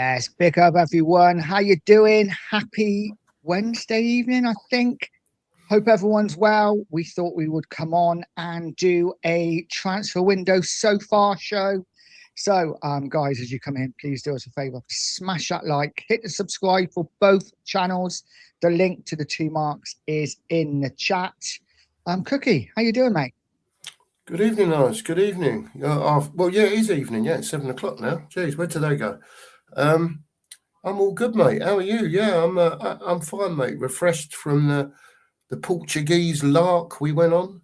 Yes, big up everyone. How you doing? Happy Wednesday evening, I think. Hope everyone's well. We thought we would come on and do a transfer window so far show. So, guys, as you come in, please do us a favor, smash that like, hit the subscribe for both channels. The link to the two marks is in the chat. Cookie, how you doing, mate? Good evening, Lawrence. Good evening. Well, yeah, it is evening. Yeah, it's 7 o'clock now. Jeez, where did they go? I'm all good, mate. How are you? Yeah, I'm fine, mate. Refreshed from the Portuguese lark we went on.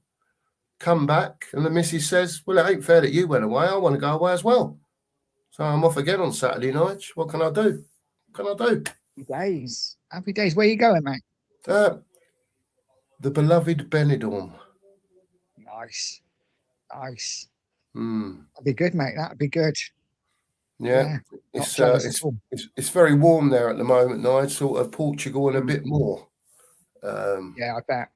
Come back, and the missus says, "Well, it ain't fair that you went away. I want to go away as well." So I'm off again on Saturday night. What can I do? What can I do? Happy days. Where you going, mate? The beloved Benidorm. Nice. Hmm. That'd be good, mate. That'd be good. Yeah, it's very warm there at the moment, Nigel. Sort of Portugal and a bit more. Yeah, I bet.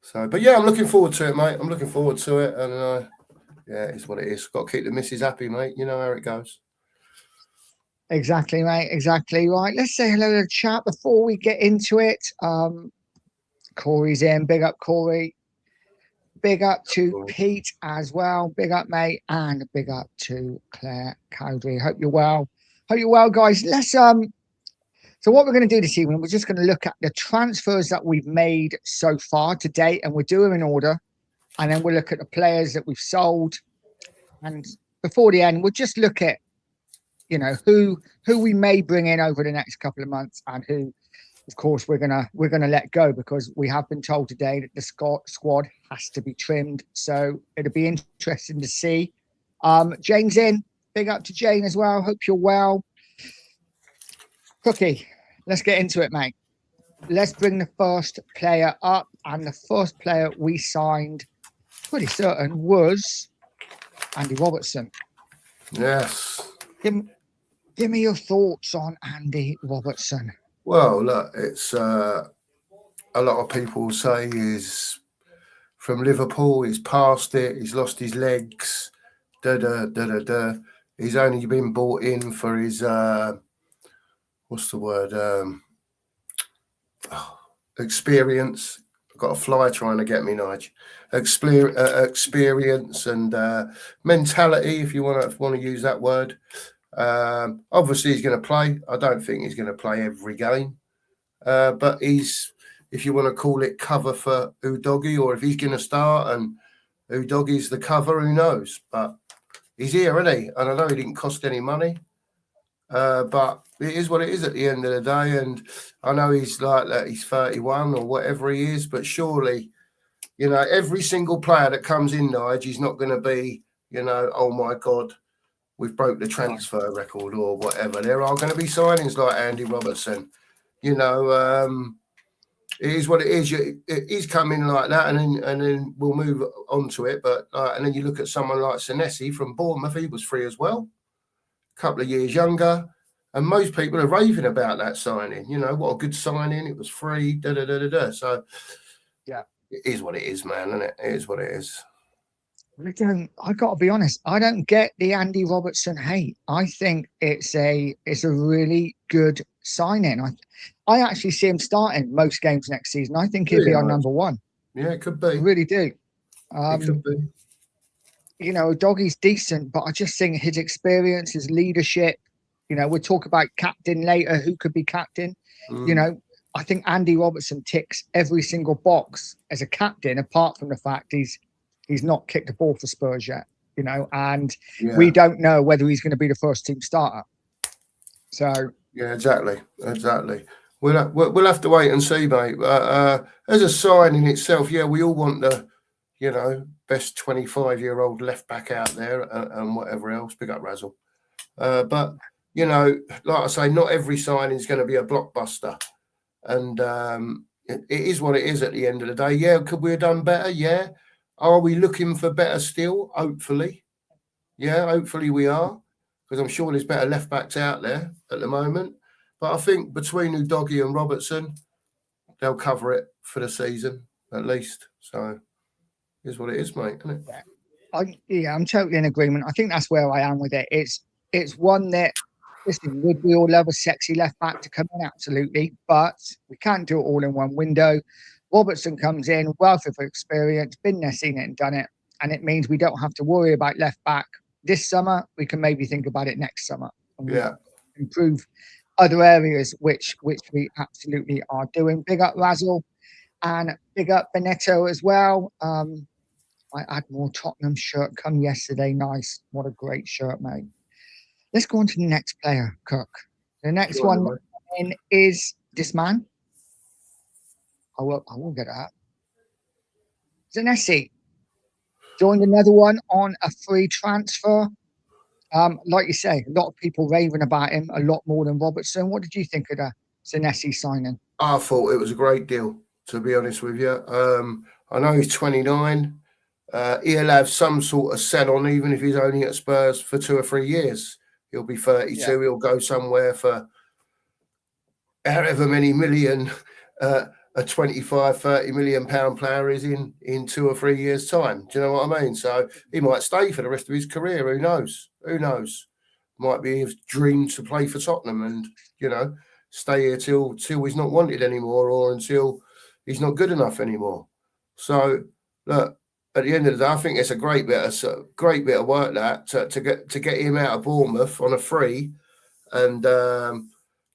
So, but yeah, I'm looking forward to it, mate. I'm looking forward to it, and yeah, it's what it is. Got to keep the missus happy, mate. You know how it goes. Exactly, mate. Exactly. Right. Let's say hello to the chat before we get into it. Corey's in. Big up, Corey. Big up to Pete as well. Big up, mate, and big up to Claire Cowdery. Hope you're well. Hope you're well, guys. Let's So what we're going to do this evening, we're just going to look at the transfers that we've made so far to date, and we'll do them in order. And then we'll look at the players that we've sold. And before the end, we'll just look at, you know, who we may bring in over the next couple of months, and who, of course, we're gonna let go, because we have been told today that the squad has to be trimmed. So it'll be interesting to see. Jane's in. Big up to Jane as well. Hope you're well. Cookie, let's get into it, mate. Let's bring the first player up, and the first player we signed, pretty certain, was Andy Robertson. Yes. Give me your thoughts on Andy Robertson. Well, look, it's a lot of people say he's from Liverpool. He's past it. He's lost his legs. He's only been brought in for his what's the word? Experience. I've got a fly trying to get me, Nigel. Experience and mentality, if you want to use that word. Obviously, he's going to play. I don't think he's going to play every game, but he's, if you want to call it, cover for Udogie, or if he's going to start and Udogie's the cover, who knows? But he's here, isn't he? And I know he didn't cost any money, but it is what it is at the end of the day. And I know he's like that. He's 31 or whatever he is, but surely, you know, every single player that comes in, Nigel, he's not going to be, you know, oh my God, we've broke the transfer record or whatever. There are going to be signings like Andy Robertson. You know, it is what it is. He's coming like that, and then we'll move on to it. But and then you look at someone like Senesi from Bournemouth. He was free as well, a couple of years younger, and most people are raving about that signing. You know, what a good signing! It was free. So yeah, it is what it is, man, isn't it? It is what it is. I got to be honest, I don't get the Andy Robertson hate. I think it's a really good signing. I actually see him starting most games next season. I think he'll be our number one. Yeah, it could be. I really do. It could be. You know, Doggie's decent, but I just think his experience, his leadership, you know, we'll talk about captain later, who could be captain. You know, I think Andy Robertson ticks every single box as a captain, apart from the fact he's not kicked a ball for Spurs yet, you know, and we don't know whether he's going to be the first team starter. So yeah, exactly. We'll have to wait and see, mate. As a sign in itself, yeah, we all want the, you know, best 25-year-old left back out there and whatever else. Big up Razzle. But you know, like I say, not every signing is going to be a blockbuster, and it is what it is at the end of the day. Yeah, could we have done better? Yeah. Are we looking for better still? Hopefully. Yeah, hopefully we are, because I'm sure there's better left backs out there at the moment. But I think between Udogie and Robertson, they'll cover it for the season at least. So here's what it is, mate, isn't it? I'm totally in agreement. I think that's where I am with it. It's one that Listen, would we all love a sexy left back to come in? Absolutely. But we can't do it all in one window. Robertson comes in, wealth of experience, been there, seen it, and done it. And it means we don't have to worry about left back this summer. We can maybe think about it next summer. And Yeah. improve other areas, which we absolutely are doing. Big up Razzle and big up Benetto as well. I had more Tottenham shirt come yesterday. Nice. What a great shirt, mate. Let's go on to the next player, Cook. The next one in is this man. I will get that. Zanesi joined another one on a free transfer. Like you say, a lot of people raving about him a lot more than Robertson. What did you think of the Zanesi signing? I thought it was a great deal, to be honest with you. I know he's 29. He'll have some sort of sell on, even if he's only at Spurs for 2 or 3 years. He'll be 32. Yeah. He'll go somewhere for however many million a 25, 30 million pound player is in 2 or 3 years' time. Do you know what I mean? So he might stay for the rest of his career. Who knows? Who knows? Might be his dream to play for Tottenham and, you know, stay here till he's not wanted anymore or until he's not good enough anymore. So look, at the end of the day, I think it's a great bit of work that to get him out of Bournemouth on a free and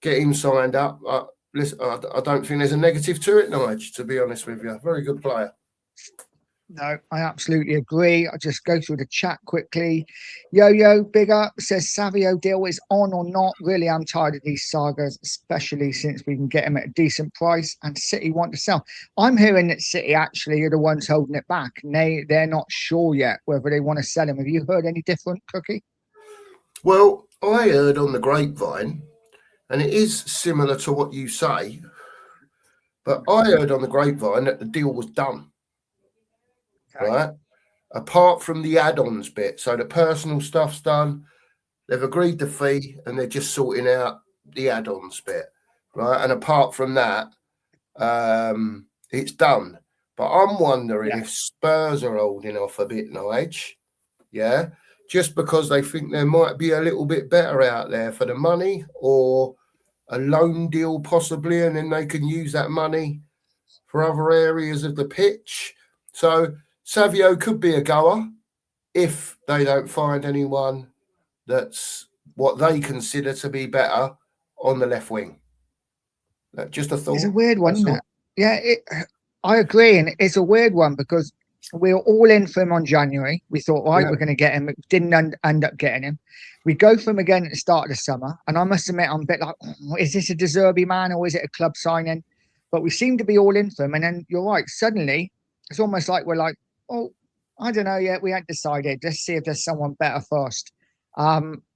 get him signed up. Listen, I don't think there's a negative to it, Nige, to be honest with you. Very good player. No, I absolutely agree. I'll just go through the chat quickly. Yo, big up, says Savio deal is on or not. Really, I'm tired of these sagas, especially since we can get him at a decent price and City want to sell. I'm hearing that City actually are the ones holding it back. And they're not sure yet whether they want to sell him. Have you heard any different, Cookie? Well, I heard on the grapevine, and it is similar to what you say, but I heard on the grapevine that the deal was done. Okay. Right? Apart from the add-ons bit. So the personal stuff's done. They've agreed the fee and they're just sorting out the add-ons bit. Right? And apart from that, it's done. But I'm wondering if Spurs are holding off a bit, Nige. Yeah? Just because they think there might be a little bit better out there for the money or a loan deal possibly, and then they can use that money for other areas of the pitch. So Savio could be a goer if they don't find anyone that's what they consider to be better on the left wing. Just a thought. It's a weird one, isn't it? Yeah, I agree. And it's a weird one because we were all in for him on January. We thought, right, we're going to get him. Didn't end up getting him. We go for him again at the start of the summer. And I must admit, I'm a bit like, is this a De Zerbi man or is it a club signing? But we seem to be all in for him. And then you're right. Suddenly, it's almost like we're like, oh, I don't know yet. We hadn't decided. Let's see if there's someone better first.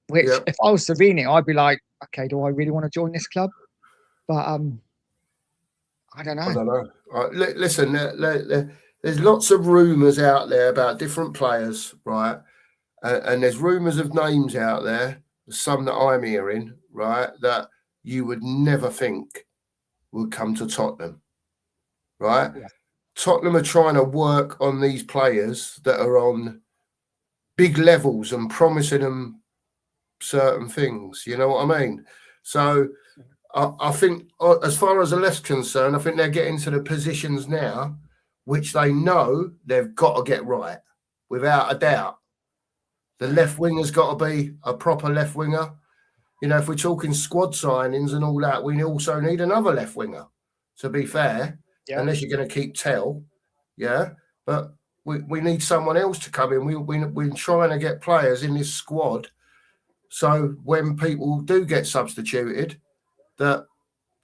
Which, if I was Savini, I'd be like, okay, do I really want to join this club? But I don't know. Listen, there's lots of rumours out there about different players, right? And there's rumours of names out there, some that I'm hearing, right, that you would never think would come to Tottenham, right? Yeah. Tottenham are trying to work on these players that are on big levels and promising them certain things. You know what I mean? So I think as far as the left's concerned, I think they're getting to the positions now which they know they've got to get right, without a doubt. The left winger's got to be a proper left winger. You know, if we're talking squad signings and all that, we also need another left winger, to be fair. Unless you're going to keep Tell, but we need someone else to come in. We're trying to get players in this squad, so when people do get substituted, that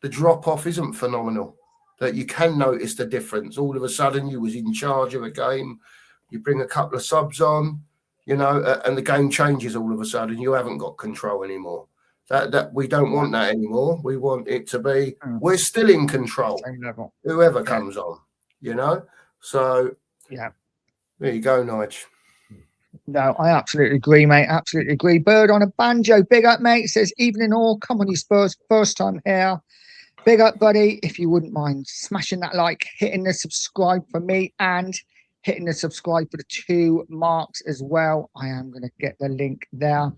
the drop off isn't phenomenal. That you can notice the difference. All of a sudden, you was in charge of a game. You bring a couple of subs on, you know, and the game changes all of a sudden. You haven't got control anymore. That we don't want that anymore. We want it to be we're still in control. Same level. Whoever comes on, you know. So there you go, Nige. No, I absolutely agree, mate. Absolutely agree. Bird on a banjo. Big up, mate. Says evening all. Come on, you Spurs. First time here. Big up, buddy. If you wouldn't mind smashing that like, hitting the subscribe for me, and hitting the subscribe for the 2 marks as well. I am going to get the link there.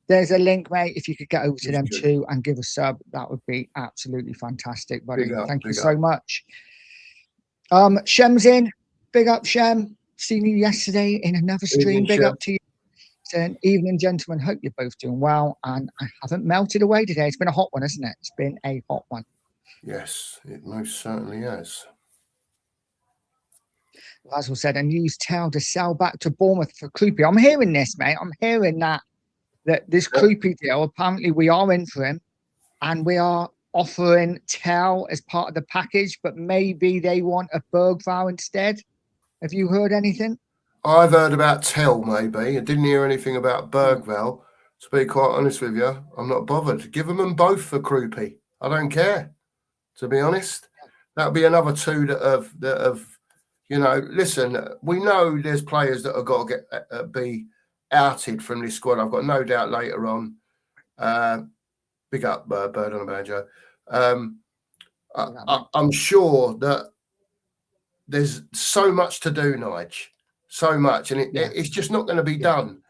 there's a link, mate. If you could get over to That's them good. too and give a sub, that would be absolutely fantastic, buddy. Big up, Thank you big so up. much. Shem's in. Big up, Shem. Seen you yesterday in another stream. Evening, Big Shem. up to you. Saying, evening, gentlemen. Hope you're both doing well. And I haven't melted away today. It's been a hot one, isn't it? It's been a hot one. Yes, it most certainly has. Laswell said, and use Tell to sell back to Bournemouth for Kloopy. I'm hearing this, mate. I'm hearing that this Kloopy deal, apparently we are in for him and we are offering Tell as part of the package, but maybe they want a Bergvall instead. Have you heard anything? I've heard about Tell, maybe. I didn't hear anything about Bergvall. To be quite honest with you, I'm not bothered. Give them both for Kloopy. I don't care, to be honest. That'll be another two that have, you know, listen, we know there's players that have got to get be outed from this squad. I've got no doubt later on. Big up, Bird on a Banjo. I'm sure that there's so much to do, Nige. So much. And it's just not going to be done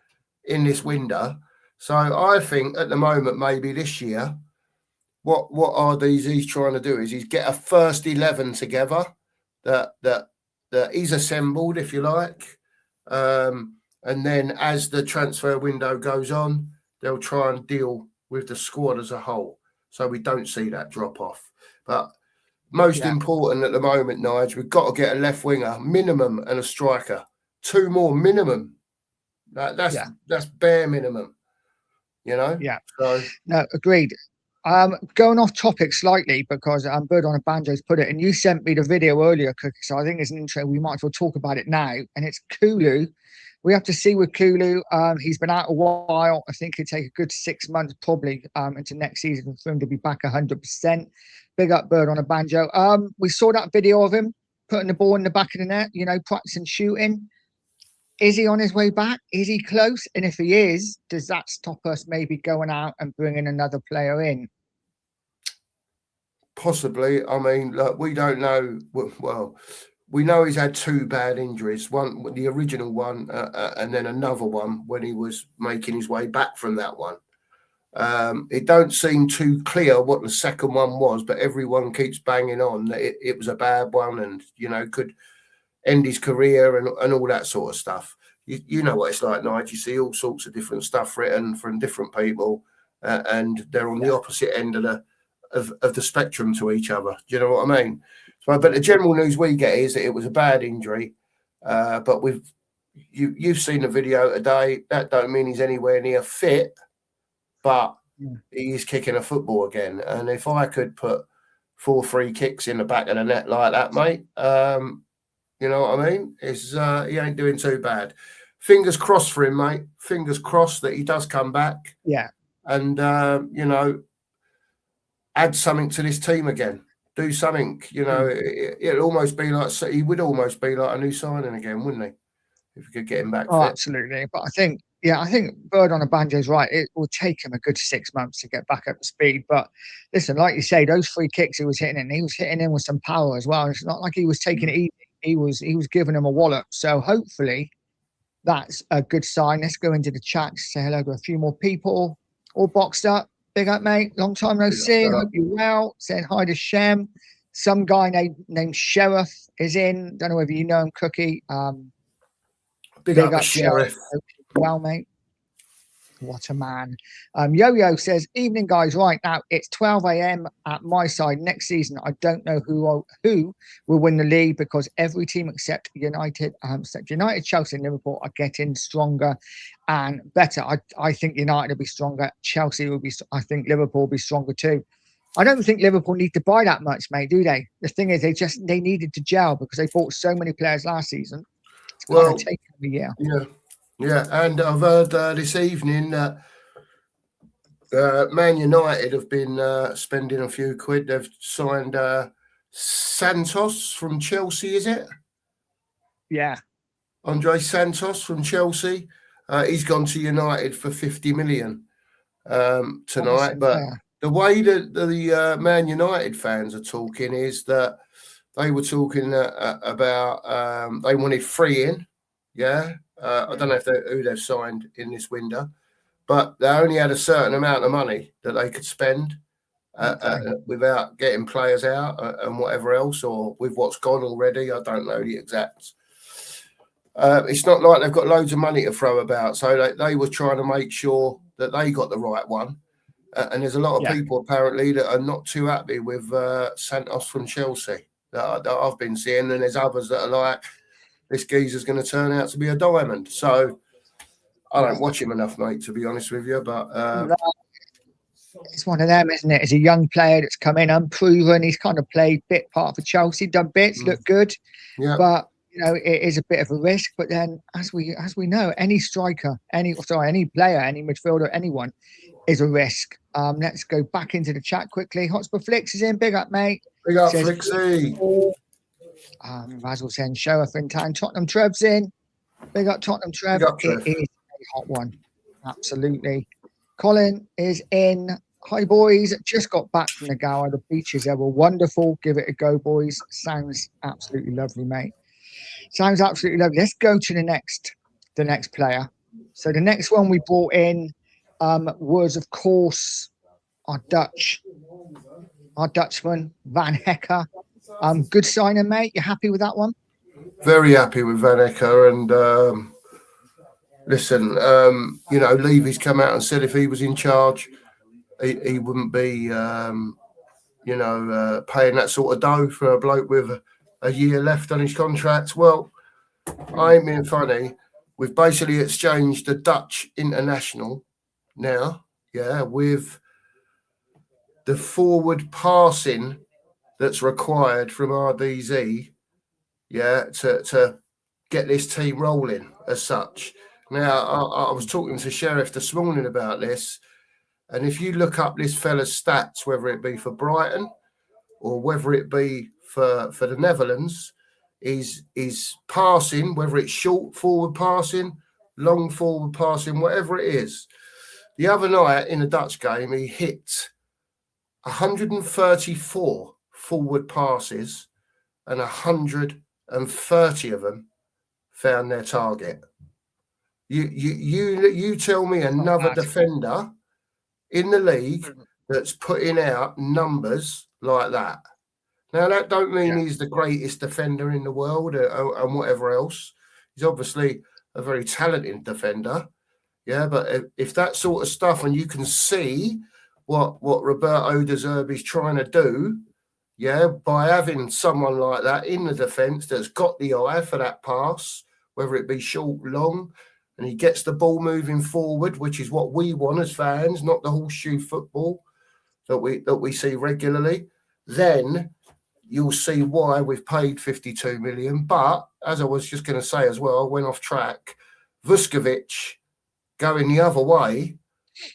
in this window. So I think at the moment, maybe this year, what he's trying to do is he's get a first 11 together that he's assembled, if you like. And then as the transfer window goes on, they'll try and deal with the squad as a whole. So we don't see that drop off. But most important at the moment, Nige, we've got to get a left winger minimum and a striker. 2 more minimum. That's bare minimum. You know? Yeah. So no, agreed. Going off topic slightly because Bird on a Banjo's put it, and you sent me the video earlier, Cookie. So I think it's an intro. We might as well talk about it now. And it's Kulu. We have to see with Kulu. He's been out a while. I think it'd take a good 6 months probably into next season for him to be back 100%. Big up Bird on a Banjo. We saw that video of him putting the ball in the back of the net, you know, practicing shooting. Is he on his way back? Is he close? And if he is, does that stop us maybe going out and bringing another player in? Possibly. I mean, look, we don't know. Well, we know he's had 2 bad injuries. One, the original one, and then another one when he was making his way back from that one. It don't seem too clear what the second one was, but everyone keeps banging on that it was a bad one and, you know, could end his career and all that sort of stuff. You know what it's like, Nigel. You see all sorts of different stuff written from different people, and they're on the opposite end of the spectrum to each other. Do you know what I mean? So, but the general news we get is that it was a bad injury. But you've seen the video today. That don't mean he's anywhere near fit, but he is kicking a football again. And if I could put 4 free kicks in the back of the net like that, mate. You know what I mean? He ain't doing too bad. Fingers crossed for him, mate. Fingers crossed that he does come back. Yeah. And, you know, add something to this team again. Do something. You know, it'll almost be like, he would almost be like a new signing again, wouldn't he? If we could get him back. Oh, fit. Absolutely. But I think Bird on a Banjo is right. It will take him a good 6 months to get back up to speed. But listen, like you say, those free kicks he was hitting in with some power as well. It's not like he was taking it easy. He was giving him a wallop. So hopefully that's a good sign. Let's go into the chat, say hello to a few more people. All boxed up. Big up, mate. Long time no see. Hope you're well. Saying hi to Shem. Some guy named Sheriff is in. Don't know whether you know him, Cookie. Big up Sheriff. Hope you're well, mate. What a man. Yo-Yo says, evening, guys. Right now, it's 12 a.m. at my side. Next season, I don't know who will win the league because every team except United, Chelsea, and Liverpool are getting stronger and better. I think United will be stronger. Chelsea will be. I think Liverpool will be stronger too. I don't think Liverpool need to buy that much, mate, do they? The thing is, they needed to gel because they bought so many players last season. It's going to take them a year. Yeah, and I've heard this evening that Man United have been spending a few quid. They've signed Santos from Chelsea, is it? Yeah. Andre Santos from Chelsea. He's gone to United for 50 million tonight. But the way that the Man United fans are talking is that they were talking about they wanted free in, yeah. I don't know who they've signed in this window, but they only had a certain amount of money that they could spend without getting players out and whatever else, or with what's gone already. I don't know the exact. It's not like they've got loads of money to throw about, so they were trying to make sure that they got the right one. And there's a lot of people apparently that are not too happy with Santos from Chelsea that I've been seeing, and there's others that are like, this geezer's going to turn out to be a diamond. So I don't watch him enough, mate, to be honest with you. But it's one of them, isn't it? As a young player that's come in unproven, he's kind of played bit part for Chelsea, done bits, looked good. Yeah. But you know, it is a bit of a risk. But then, as we know, any striker, any player, any midfielder, anyone is a risk. Let's go back into the chat quickly. Hotspur Flicks is in. Big up, mate. Big up, Flixie. Basil saying Sheriff in town. Tottenham Trev's in. Big up, Tottenham Trev. It is a hot one. Absolutely. Colin is in. Hi, boys. Just got back from the Gower. The beaches there were wonderful. Give it a go, boys. Sounds absolutely lovely, mate. Sounds absolutely lovely. Let's go to the next player. So the next one we brought in was, of course, our Dutchman, Van Hecker. Good signing, mate. You happy with that one? Very happy with Van Hecker. And listen, you know, Levy's come out and said if he was in charge, he wouldn't be, you know, paying that sort of dough for a bloke with a year left on his contract. Well, I ain't being funny. We've basically exchanged the Dutch international now, with the forward passing that's required from RDZ, to get this team rolling as such. Now, I was talking to Sheriff this morning about this, and if you look up this fella's stats, whether it be for Brighton or whether it be for the Netherlands, is passing, whether it's short forward passing, long forward passing, whatever it is. The other night in the Dutch game, he hit 134 forward passes and 130 of them found their target. You tell me another defender in the league that's putting out numbers like that. Now, that don't mean he's the greatest defender in the world and whatever else. He's obviously a very talented defender. Yeah, but if that sort of stuff, and you can see what Roberto De Zerbi's trying to do, by having someone like that in the defence that's got the eye for that pass, whether it be short, long, and he gets the ball moving forward, which is what we want as fans, not the horseshoe football that we see regularly, then you'll see why we've paid 52 million. But as I was just going to say as well, I went off track. Vuskovic going the other way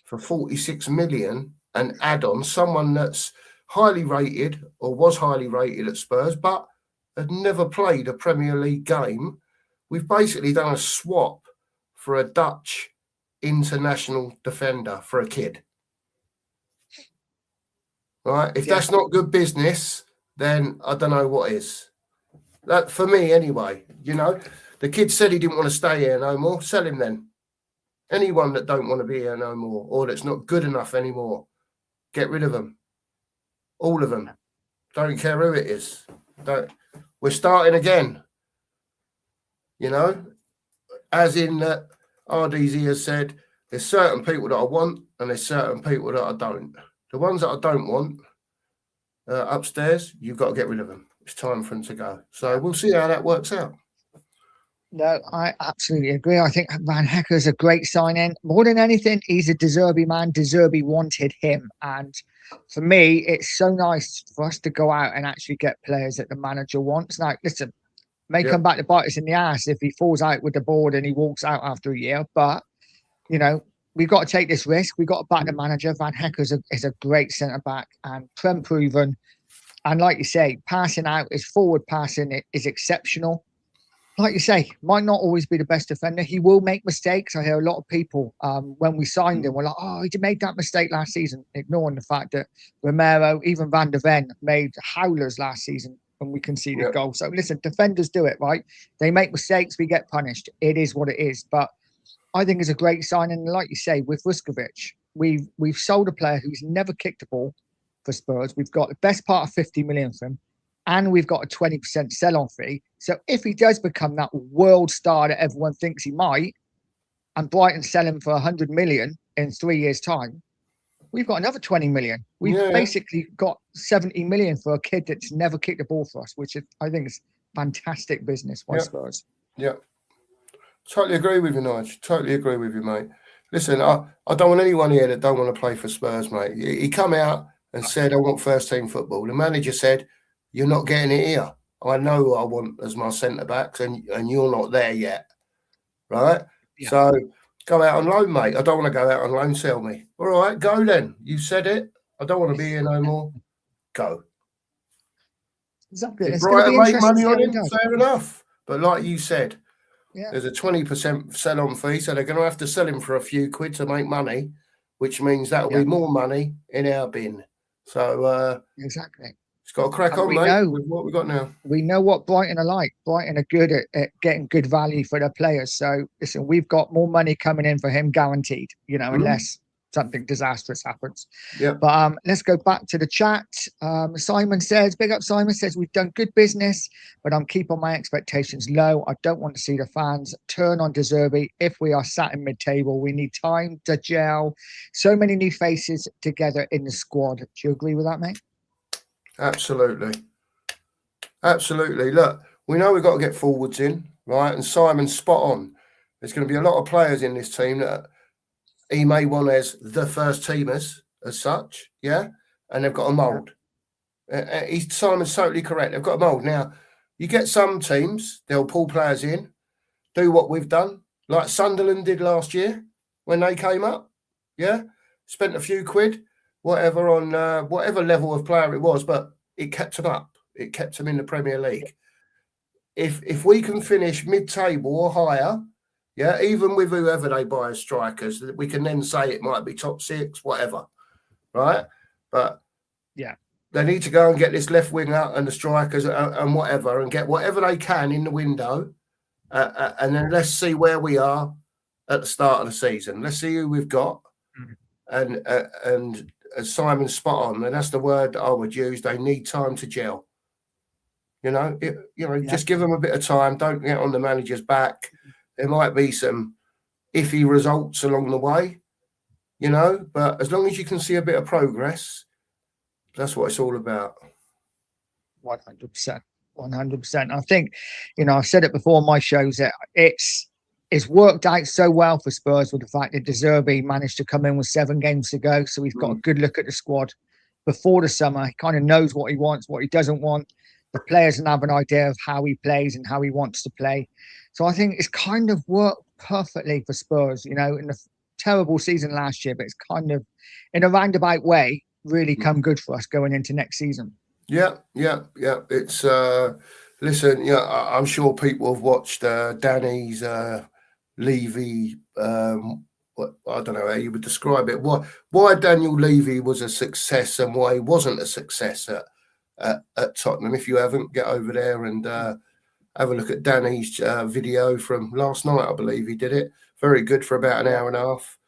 for 46 million and add on someone that's highly rated or was highly rated at Spurs, but had never played a Premier League game. We've basically done a swap for a Dutch international defender for a kid. Right? If that's not good business, then I don't know what is. That for me anyway, you know. The kid said he didn't want to stay here no more. Sell him then. Anyone that don't want to be here no more or that's not good enough anymore, get rid of them. All of them. Don't care who it is. We're starting again. You know, as in that RDZ has said, there's certain people that I want and there's certain people that I don't. The ones that I don't want upstairs, you've got to get rid of them. It's time for them to go. So we'll see how that works out. No, I absolutely agree. I think Van Hecker is a great sign-in. More than anything, he's a De Zerbi man. De Zerbi wanted him. And for me, it's so nice for us to go out and actually get players that the manager wants. Now, listen, may come back to bite us in the ass if he falls out with the board and he walks out after a year. But, you know, we've got to take this risk. We've got to back the manager. Van Hecker is a great centre-back and Prem proven. And like you say, passing out, his forward passing is exceptional. Like you say, might not always be the best defender. He will make mistakes. I hear a lot of people when we signed him were like, oh, he made that mistake last season, ignoring the fact that Romero, even Van der Ven made howlers last season when we conceded goals. So listen, defenders do it, right? They make mistakes, we get punished. It is what it is. But I think is a great sign. And like you say, with Vuskovic, we've sold a player who's never kicked a ball for Spurs. We've got the best part of 50 million for him, and we've got a 20% sell-on fee. So if he does become that world star that everyone thinks he might, and Brighton sell him for 100 million in 3 years' time, we've got another 20 million. We've basically got 70 million for a kid that's never kicked a ball for us, which I think is fantastic business by Spurs. Yeah. Totally agree with you, Nigel. Totally agree with you, mate. Listen, I don't want anyone here that don't want to play for Spurs, mate. He come out and said, I want first-team football. The manager said, you're not getting it here. I know who I want as my centre-backs, and you're not there yet, right? Yeah. So go out on loan, mate. I don't want to go out on loan, sell me. All right, go then. You said it. I don't want to be here no more. Go. Exactly. If Brighton make money on him, fair enough. But like you said, there's a 20% sell-on fee, so they're going to have to sell him for a few quid to make money, which means that'll be more money in our bin. So exactly. It's got to crack on, mate, with what we've got now. We know what Brighton are like. Brighton are good at getting good value for their players. So, listen, we've got more money coming in for him guaranteed, unless something disastrous happens. Yeah. But let's go back to the chat. Simon says, big up Simon, says, we've done good business, but I'm keeping my expectations low. I don't want to see the fans turn on De Zerbi if we are sat in mid-table. We need time to gel. So many new faces together in the squad. Do you agree with that, mate? Absolutely. Look, we know we've got to get forwards in, right? And Simon's spot on. There's going to be a lot of players in this team that he may want as the first teamers as such, yeah? And they've got a mould. Simon's totally correct. They've got a mould. Now, you get some teams, they'll pull players in, do what we've done, like Sunderland did last year when they came up, yeah? Spent a few quid, whatever, on whatever level of player it was, but it kept them up. It kept them in the Premier League. If we can finish mid-table or higher, yeah, even with whoever they buy as strikers, we can then say it might be top six, whatever, right? But they need to go and get this left wing out and the strikers and whatever, and get whatever they can in the window, and then let's see where we are at the start of the season. Let's see who we've got, and as Simon's spot on, and that's the word that I would use. They need time to gel. Just give them a bit of time. Don't get on the manager's back. There might be some iffy results along the way, but as long as you can see a bit of progress, that's what it's all about. 100%. 100%. I think, I've said it before on my shows that it's worked out so well for Spurs with the fact that De Zerbi managed to come in with 7 games to go. So he's got a good look at the squad before the summer. He kind of knows what he wants, what he doesn't want. The players can have an idea of how he plays and how he wants to play. So I think it's kind of worked perfectly for Spurs, in the terrible season last year, but it's kind of, in a roundabout way, really come good for us going into next season. Yeah. It's, listen, I'm sure people have watched Danny's Levy, I don't know how you would describe it. Why Daniel Levy was a success and why he wasn't a success at Tottenham. If you haven't, get over there and have a look at Danny's video from last night. I believe he did it. Very good for about an hour and a half.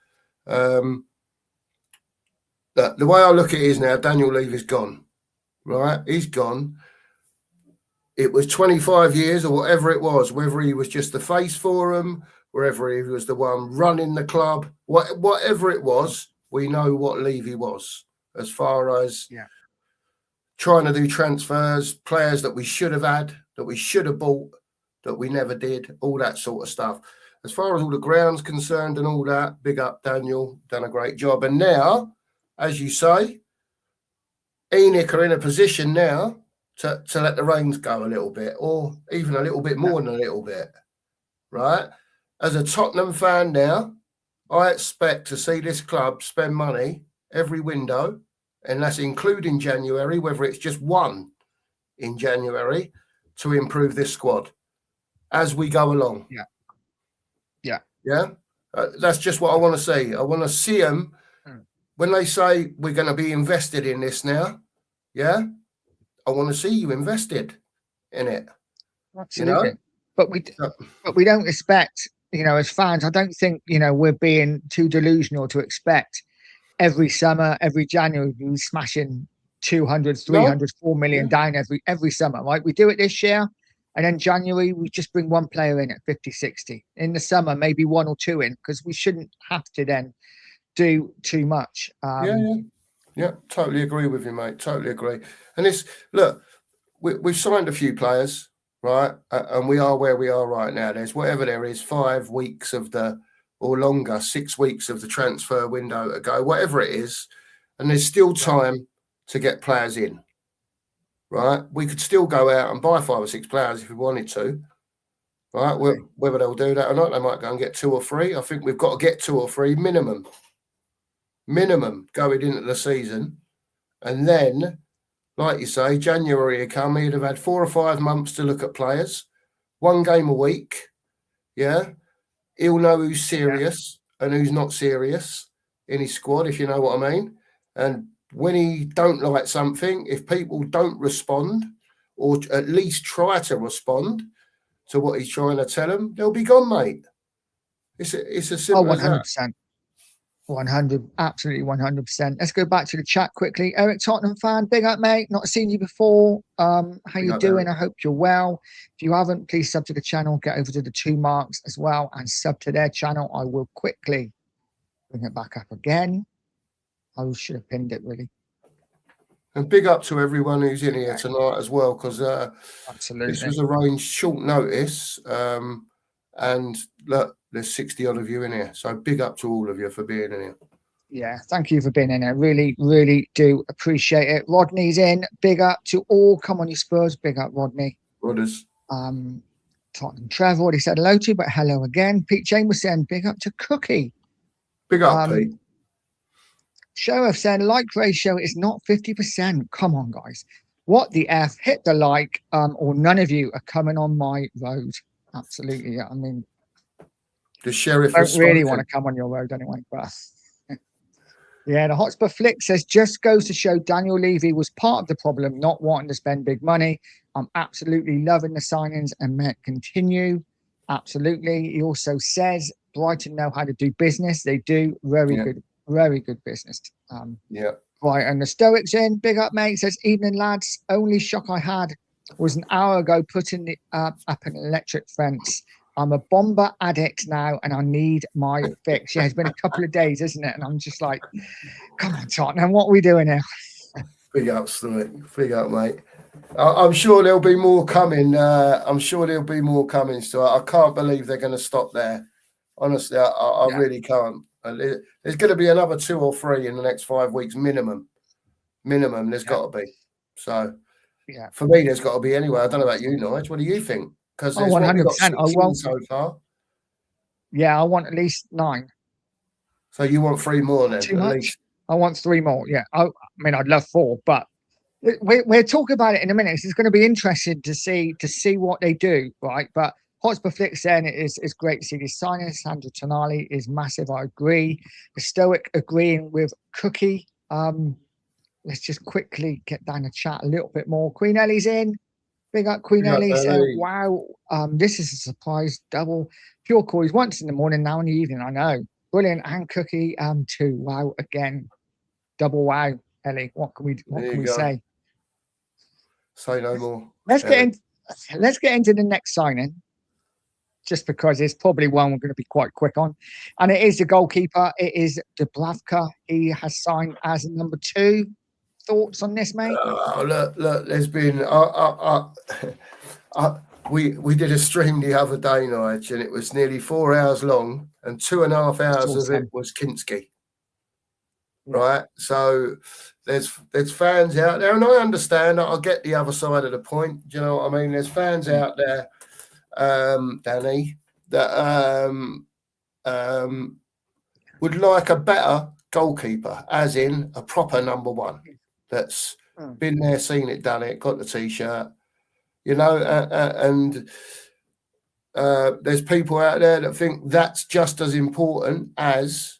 The way I look at it is now, Daniel Levy's gone, right? He's gone. It was 25 years or whatever it was, whether he was just the face for him, wherever he was the one running the club, whatever it was, we know what Levy was as far as trying to do transfers, players that we should have had, that we should have bought, that we never did, all that sort of stuff. As far as all the ground's concerned and all that, big up Daniel, done a great job. And now, as you say, ENIC are in a position now to let the reins go a little bit, or even a little bit more than a little bit, right? As a Tottenham fan now, I expect to see this club spend money every window, and that's including January, whether it's just one in January, to improve this squad as we go along. That's just what I want to see. I want to see them when they say we're going to be invested in this now. I want to see you invested in it. Absolutely. But we don't expect as fans, I don't think, we're being too delusional to expect every summer, every January, we're smashing 200, 300, 4 million down every summer, right? We do it this year. And then January, we just bring one player in at 50, 60. In the summer, maybe one or two in, because we shouldn't have to then do too much. Yeah, totally agree with you, mate. Totally agree. And we've signed a few players, right? And we are where we are right now. There's whatever there is, 5 weeks or longer, 6 weeks of the transfer window to go, whatever it is. And there's still time to get players in, right? We could still go out and buy 5 or 6 players if we wanted to, right? Okay. Whether they'll do that or not, they might go and get 2 or 3. I think we've got to get 2 or 3 minimum going into the season. And then, like you say, January had come, he'd have had 4 or 5 months to look at players, 1 game a week. Yeah. He'll know who's serious and who's not serious in his squad, if you know what I mean. And when he don't like something, if people don't respond or at least try to respond to what he's trying to tell them, they'll be gone, mate. It's as simple as that. 100%. 100, absolutely 100%. Let's go back to the chat quickly. Eric, Tottenham fan, big up, mate. Not seen you before. How you doing? Eric. I hope you're well. If you haven't, please sub to the channel. Get over to the 2 marks as well and sub to their channel. I will quickly bring it back up again. I should have pinned it, really. And big up to everyone who's in here tonight as well, because absolutely, this was arranged short notice. And look, there's 60 odd of you in here. So big up to all of you for being in here. Yeah, thank you for being in here. Really, really do appreciate it. Rodney's in. Big up to all. Come on, you Spurs. Big up, Rodney. Rodders. Tottenham Trevor already said hello to, but hello again. Pete Chambers saying big up to Cookie. Big up, Pete. Sheriff saying like ratio is not 50%. Come on, guys. What the F? Hit the like, or none of you are coming on my road. Absolutely. I mean, the sheriff don't really want to come on your road anyway, but yeah, the Hotspur Flick says just goes to show Daniel Levy was part of the problem, not wanting to spend big money. I'm absolutely loving the signings and may it continue. Absolutely. He also says Brighton know how to do business. They do very good business. Right, and the Stoics in, big up, mate. Says evening, lads. Only shock I had was an hour ago putting up an electric fence. I'm a Bomber addict now and I need my fix. Yeah, it's been a couple of days, isn't it? And I'm just like, come on, Tottenham, what are we doing here? Big up, Stuart. Big up, mate. I'm sure there'll be more coming. Stuart. I can't believe they're going to stop there. Honestly, I really can't. There's going to be another 2 or 3 in the next 5 weeks minimum. There's got to be. So, for me, there's got to be anyway. I don't know about you, Nige. What do you think? Because 100%. I want so far. Yeah, I want at least 9. So you want 3 more then? Too much. Least. I want 3 more. Yeah. I mean, I'd love 4, but we'll talk about it in a minute. It's going to be interesting to see what they do, right? But Hotspur Flick saying it's great to see this signing. Sandro Tonali is massive. I agree. The Stoic agreeing with Cookie. Let's just quickly get down the chat a little bit more. Queen Ellie's in. Big up Queen Ellie. Wow, this is a surprise double. Pure Corey's once in the morning, now in the evening. I know. Brilliant. And Cookie too. Wow, again. Double wow, Ellie. What can we say? Say no more. Let's get into the next signing. Just because it's probably one we're going to be quite quick on. And it is the goalkeeper. It is Dubravka. He has signed as number 2. Thoughts on this, mate? Look. There's been we did a stream the other day, Nige, and it was nearly 4 hours long, and 2.5 hours of it was Kinski. Right, so there's fans out there, and I understand. I get the other side of the point. Do you know what I mean? There's fans out there, Danny, that would like a better goalkeeper, as in a proper number 1. That's been there, seen it, done it, got the T-shirt, and there's people out there that think that's just as important as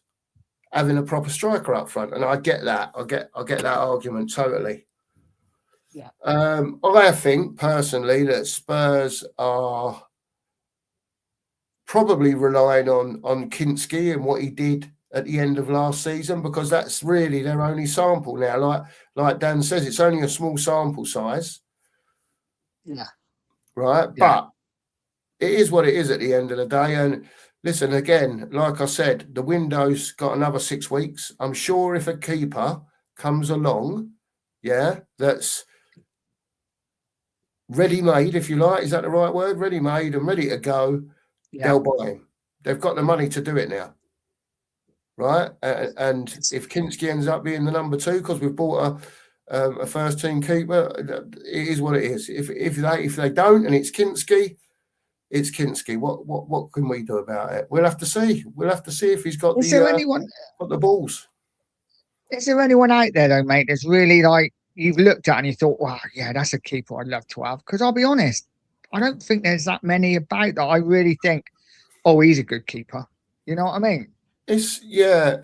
having a proper striker up front, and I get that. I get that argument totally. Yeah. I think personally that Spurs are probably relying on Kinski and what he did at the end of last season, because that's really their only sample now. Like Dan says, it's only a small sample size. Yeah. Right. Yeah. But it is what it is at the end of the day. And listen, again, like I said, the window's got another 6 weeks. I'm sure if a keeper comes along, that's ready-made, if you like, is that the right word? Ready-made and ready to go, they'll buy him. They've got the money to do it now. Right. And if Kinski ends up being the number 2, because we've bought a first team keeper, it is what it is. If they don't and it's Kinski, it's Kinski. What can we do about it? We'll have to see. We'll have to see if he's got got the balls. Is there anyone out there though, mate, that's really like you've looked at and you thought, wow, yeah, that's a keeper I'd love to have? Because I'll be honest, I don't think there's that many about that I really think, oh, he's a good keeper. You know what I mean? It's a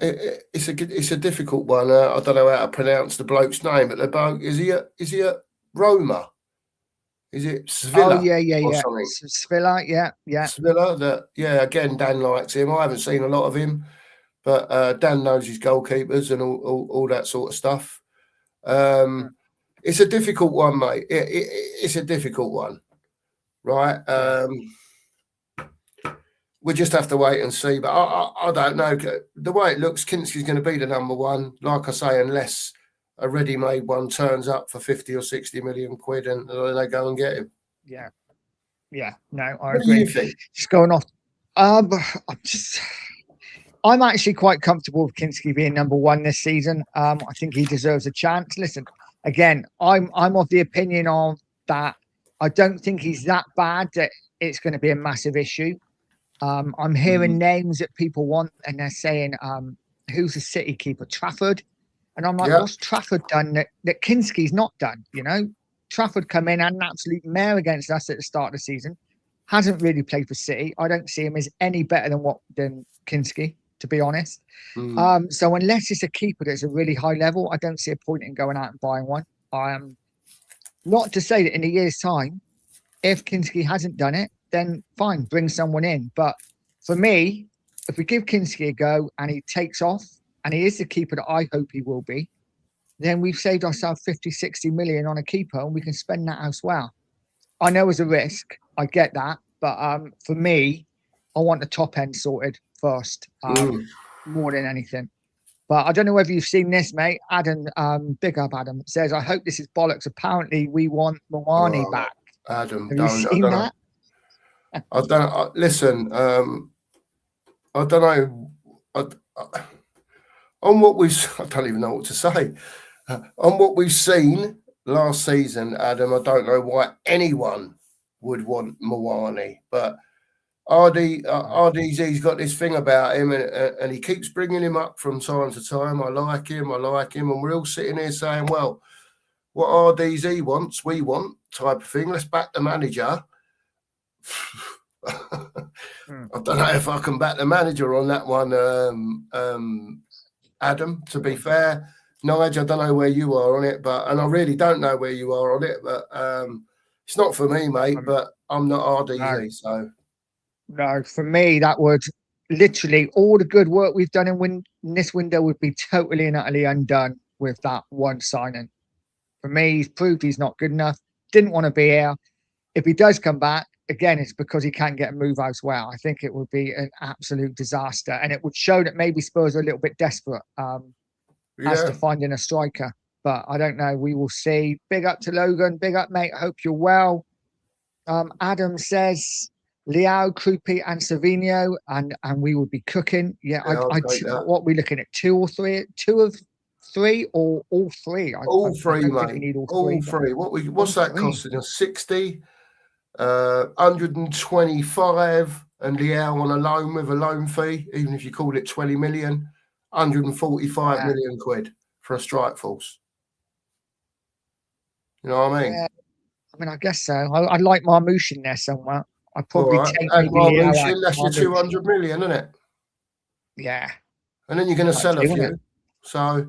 difficult one. I don't know how to pronounce the bloke's name, but the bloke is he at Roma? Is it Svilla? Oh yeah. Svilla, yeah. Svilla. Again, Dan likes him. I haven't seen a lot of him, but Dan knows his goalkeepers and all that sort of stuff. It's a difficult one, mate. It's a difficult one, right? We just have to wait and see. But I don't know. The way it looks, Kinski's going to be the number 1. Like I say, unless a ready-made one turns up for 50 or 60 million quid and they go and get him. Yeah. No, I agree. What do you think? Just going off. I'm actually quite comfortable with Kinski being number 1 this season. I think he deserves a chance. Listen, again, I'm of the opinion of that. I don't think he's that bad that it's going to be a massive issue. I'm hearing names that people want, and they're saying, who's the City keeper? Trafford. And I'm like, what's Trafford done that Kinski's not done? You know, Trafford come in and an absolute mare against us at the start of the season. Hasn't really played for City. I don't see him as any better than Kinski, to be honest. So unless it's a keeper that's a really high level, I don't see a point in going out and buying one. Not to say that in a year's time, if Kinski hasn't done it, then fine, bring someone in. But for me, if we give Kinski a go and he takes off, and he is the keeper that I hope he will be, then we've saved ourselves 50, 60 million on a keeper and we can spend that elsewhere. I know it's a risk. I get that. But for me, I want the top end sorted first, more than anything. But I don't know whether you've seen this, mate. Adam, big up Adam, says, I hope this is bollocks. Apparently, we want Moani back. Adam, have you seen that? I don't listen. I don't know. On what I don't even know what to say. On what we've seen last season, Adam, I don't know why anyone would want Moani, but RDZ's got this thing about him, and he keeps bringing him up from time to time. I like him, and we're all sitting here saying, well, what RDZ wants, we want, type of thing. Let's back the manager. I don't know if I can back the manager on that one, Adam, to be fair. Nigel, I don't know where you are on it, and I really don't know where you are on it, but it's not for me, mate, but I'm not RDZ, so. No, for me, that would literally all the good work we've done in this window would be totally and utterly undone with that one signing. For me, he's proved he's not good enough. Didn't want to be here. If he does come back, again, it's because he can't get a move elsewhere. I think it would be an absolute disaster. And it would show that maybe Spurs are a little bit desperate as to finding a striker. But I don't know. We will see. Big up to Logan. Big up, mate. Hope you're well. Adam says Leao, Krupi and Savinho, and we would be cooking. Yeah, what are we looking at? 2 or 3? 2 of 3 or all 3? All 3, mate. All 3. What's that costing us? 60, 125, and Leao on a loan with a loan fee, even if you call it 20 million, 145 million quid for a strike force. You know what I mean? Yeah. I mean, I guess so. I'd like Marmoush in there somewhere. I'd probably take Marmoush, that's your 200 million, isn't it? Yeah. And then you're going to sell a few. So,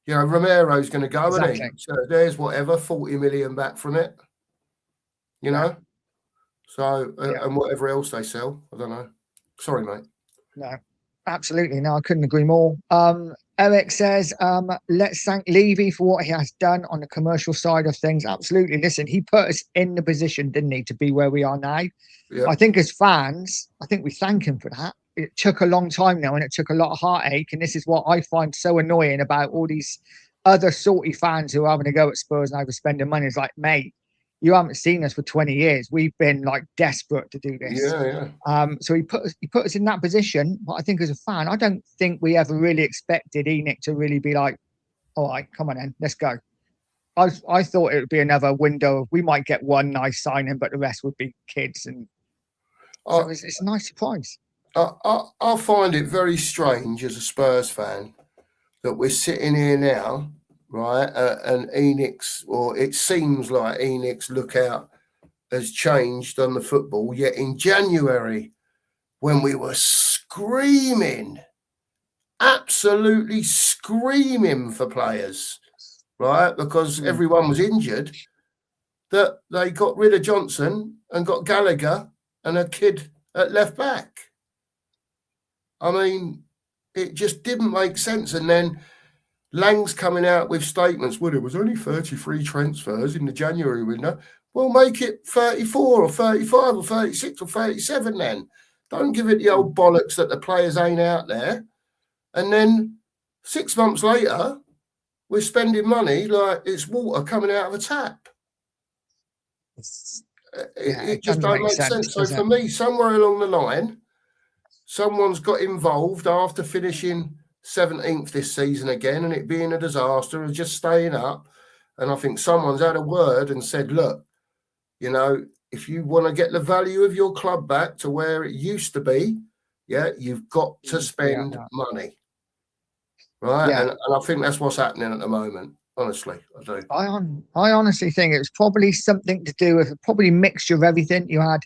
you know, Romero's going to go, isn't he? So there's 40 million back from it. You know? So, and whatever else they sell, I don't know. Sorry, mate. No, absolutely. No, I couldn't agree more. Eric says, let's thank Levy for what he has done on the commercial side of things. Absolutely. Listen, he put us in the position, didn't he, to be where we are now. Yeah. I think as fans, I think we thank him for that. It took a long time now and it took a lot of heartache. And this is what I find so annoying about all these other salty fans who are having to go at Spurs and overspending money. It's like, mate, you haven't seen us for 20 years. We've been like desperate to do this. So he put us in that position. But I think as a fan, I don't think we ever really expected ENIC to really be like, all right, come on then, let's go. I thought it would be another window. We might get one nice signing, but the rest would be kids. And so it's a nice surprise. I find it very strange as a Spurs fan that we're sitting here now, right? And ENIC's, or it seems like ENIC's lookout has changed on the football. Yet in January, when we were screaming, absolutely screaming for players, right? Because everyone was injured, that they got rid of Johnson and got Gallagher and a kid at left back. I mean, it just didn't make sense. And then Lang's coming out with statements, well, it was only 33 transfers in the January window. Well, make it 34 or 35 or 36 or 37 then. Don't give it the old bollocks that the players ain't out there. And then 6 months later, we're spending money like it's water coming out of a tap. It just don't make sense. So for me, somewhere along the line, someone's got involved after finishing 17th this season again and it being a disaster and just staying up. And I think someone's had a word and said, look, you know, if you want to get the value of your club back to where it used to be, you've got to spend money. Right. Yeah. And I think that's what's happening at the moment. Honestly, I do. I honestly think it was probably something to do with probably a mixture of everything. You had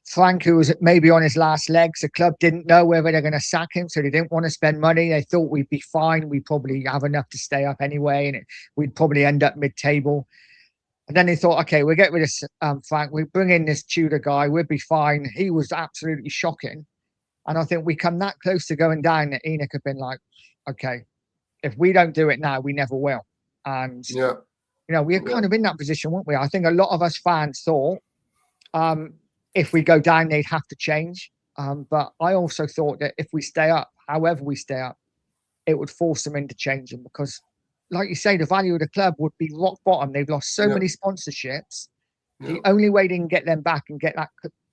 Frank, who was maybe on his last legs. The club didn't know whether they're going to sack him, so they didn't want to spend money. They thought we'd be fine. We'd probably have enough to stay up anyway, and we'd probably end up mid-table. And then they thought, okay, we'll get rid of Frank. We bring in this Tudor guy. We'll be fine. He was absolutely shocking. And I think we come that close to going down that ENIC have been like, okay, if we don't do it now, we never will. And, you know, we're kind of in that position, weren't we? I think a lot of us fans thought if we go down, they'd have to change. But I also thought that if we stay up, however we stay up, it would force them into changing because, like you say, the value of the club would be rock bottom. They've lost so many sponsorships. The only way they can get them back and get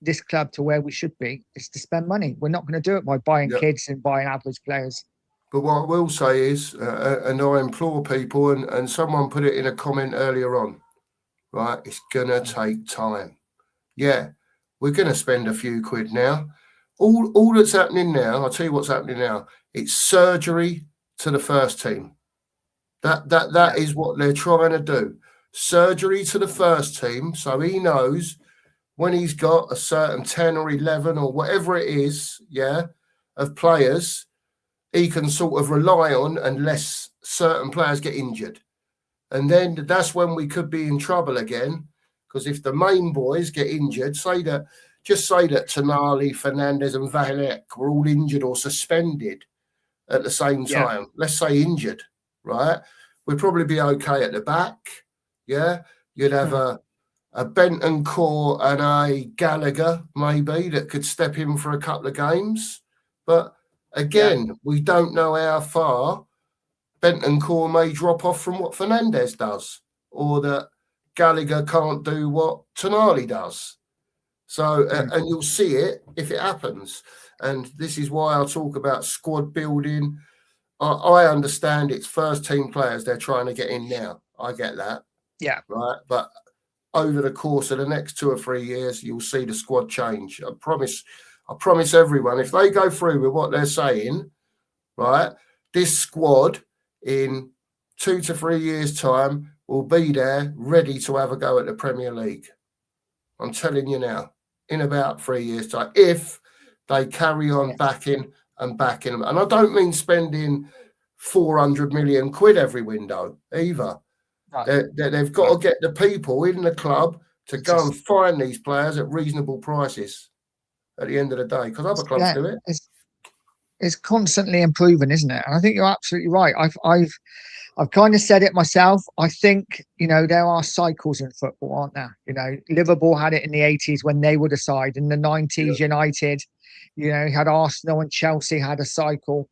this club to where we should be is to spend money. We're not going to do it by buying kids and buying average players. But what I will say is, and I implore people, and someone put it in a comment earlier on, right? It's going to take time. Yeah, we're going to spend a few quid now. All that's happening now, I'll tell you what's happening now. It's surgery to the first team. That is what they're trying to do. Surgery to the first team, so he knows when he's got a certain 10 or 11 or whatever it is, of players, he can sort of rely on unless certain players get injured. And then that's when we could be in trouble again. Because if the main boys get injured, just say that Tonali, Fernandez and Valek were all injured or suspended at the same time. Yeah. Let's say injured, right? We'd probably be okay at the back. Yeah. You'd have a Bentancur and a Gallagher maybe that could step in for a couple of games. But again, we don't know how far Bentancur may drop off from what Fernandez does, or that Gallagher can't do what Tonali does. So, and you'll see it if it happens. And this is why I talk about squad building. I understand it's first team players they're trying to get in now. I get that. Yeah. Right. But over the course of the next 2 or 3 years, you'll see the squad change. I promise everyone, if they go through with what they're saying, right, this squad in 2 to 3 years' time will be there ready to have a go at the Premier League. I'm telling you now, in about 3 years' time, if they carry on backing and backing them. And I don't mean spending 400 million quid every window either. Right. They've got to get the people in the club to go and find these players at reasonable prices at the end of the day, because other clubs do it. It's constantly improving, isn't it? And I think you're absolutely right. I've kind of said it myself. I think, there are cycles in football, aren't there? Liverpool had it in the 80s when they were the side. In the 90s, United, you had Arsenal and Chelsea had a cycle.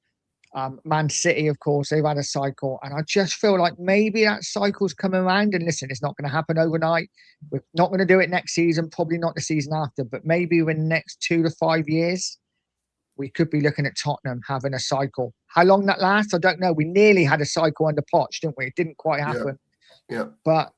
Man City, of course, they've had a cycle. And I just feel like maybe that cycle's coming around. And listen, it's not going to happen overnight. We're not going to do it next season, probably not the season after. But maybe in the next 2 to 5 years, we could be looking at Tottenham having a cycle. How long that lasts, I don't know. We nearly had a cycle under Poch, didn't we? It didn't quite happen. Yeah. But,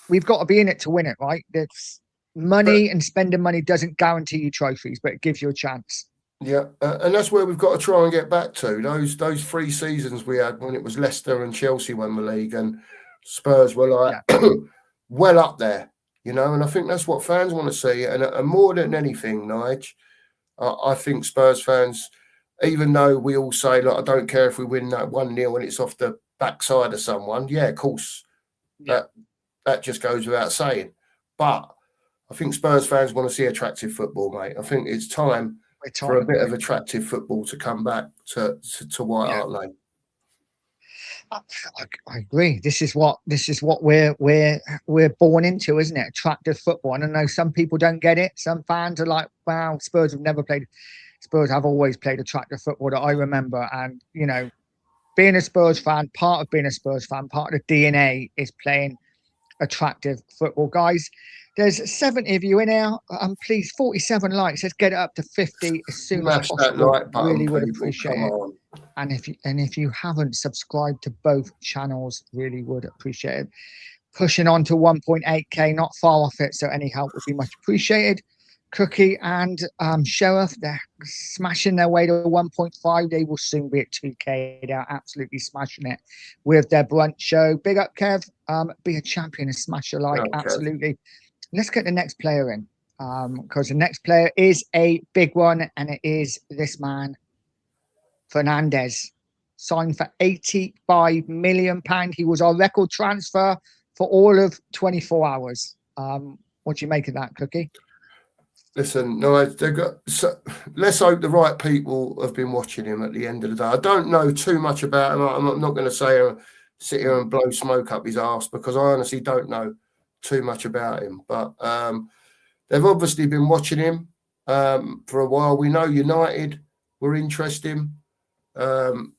we've got to be in it to win it, right? It's money, and spending money doesn't guarantee you trophies, but it gives you a chance. Yeah, and that's where we've got to try and get back to. Those 3 seasons we had when it was Leicester and Chelsea won the league and Spurs were like well up there, and I think that's what fans want to see. And more than anything, Nige, I think Spurs fans, even though we all say, look, I don't care if we win that 1-0 and it's off the backside of someone. Yeah, of course, that just goes without saying. But I think Spurs fans want to see attractive football, mate. I think it's time for a bit of attractive football to come back to White Hart Lane. I agree. This is what we're born into, isn't it? Attractive football. And I know some people don't get it. Some fans are like, "Wow, Spurs have never played." Spurs have always played attractive football that I remember. And being a Spurs fan, part of being a Spurs fan, part of the DNA is playing attractive football, guys. There's 70 of you in here. Please, 47 likes. Let's get it up to 50 as soon as possible. That like button, really would people. appreciate it. And if you haven't subscribed to both channels, really would appreciate it. Pushing on to 1.8k, not far off it. So any help would be much appreciated. Cookie and Sheriff, they're smashing their way to 1.5. They will soon be at 2k. They're absolutely smashing it with their brunch show. Big up, Kev. Be a champion and smash a like. Absolutely. Let's get the next player in, because the next player is a big one, and it is this man, Fernandes, signed for £85 million. He was our record transfer for all of 24 hours. What do you make of that, Cookie? Listen, no, let's hope the right people have been watching him at the end of the day. I don't know too much about him. I'm not going to sit here and blow smoke up his arse, because I honestly don't know too much about him. But they've obviously been watching him for a while. We know United were interested for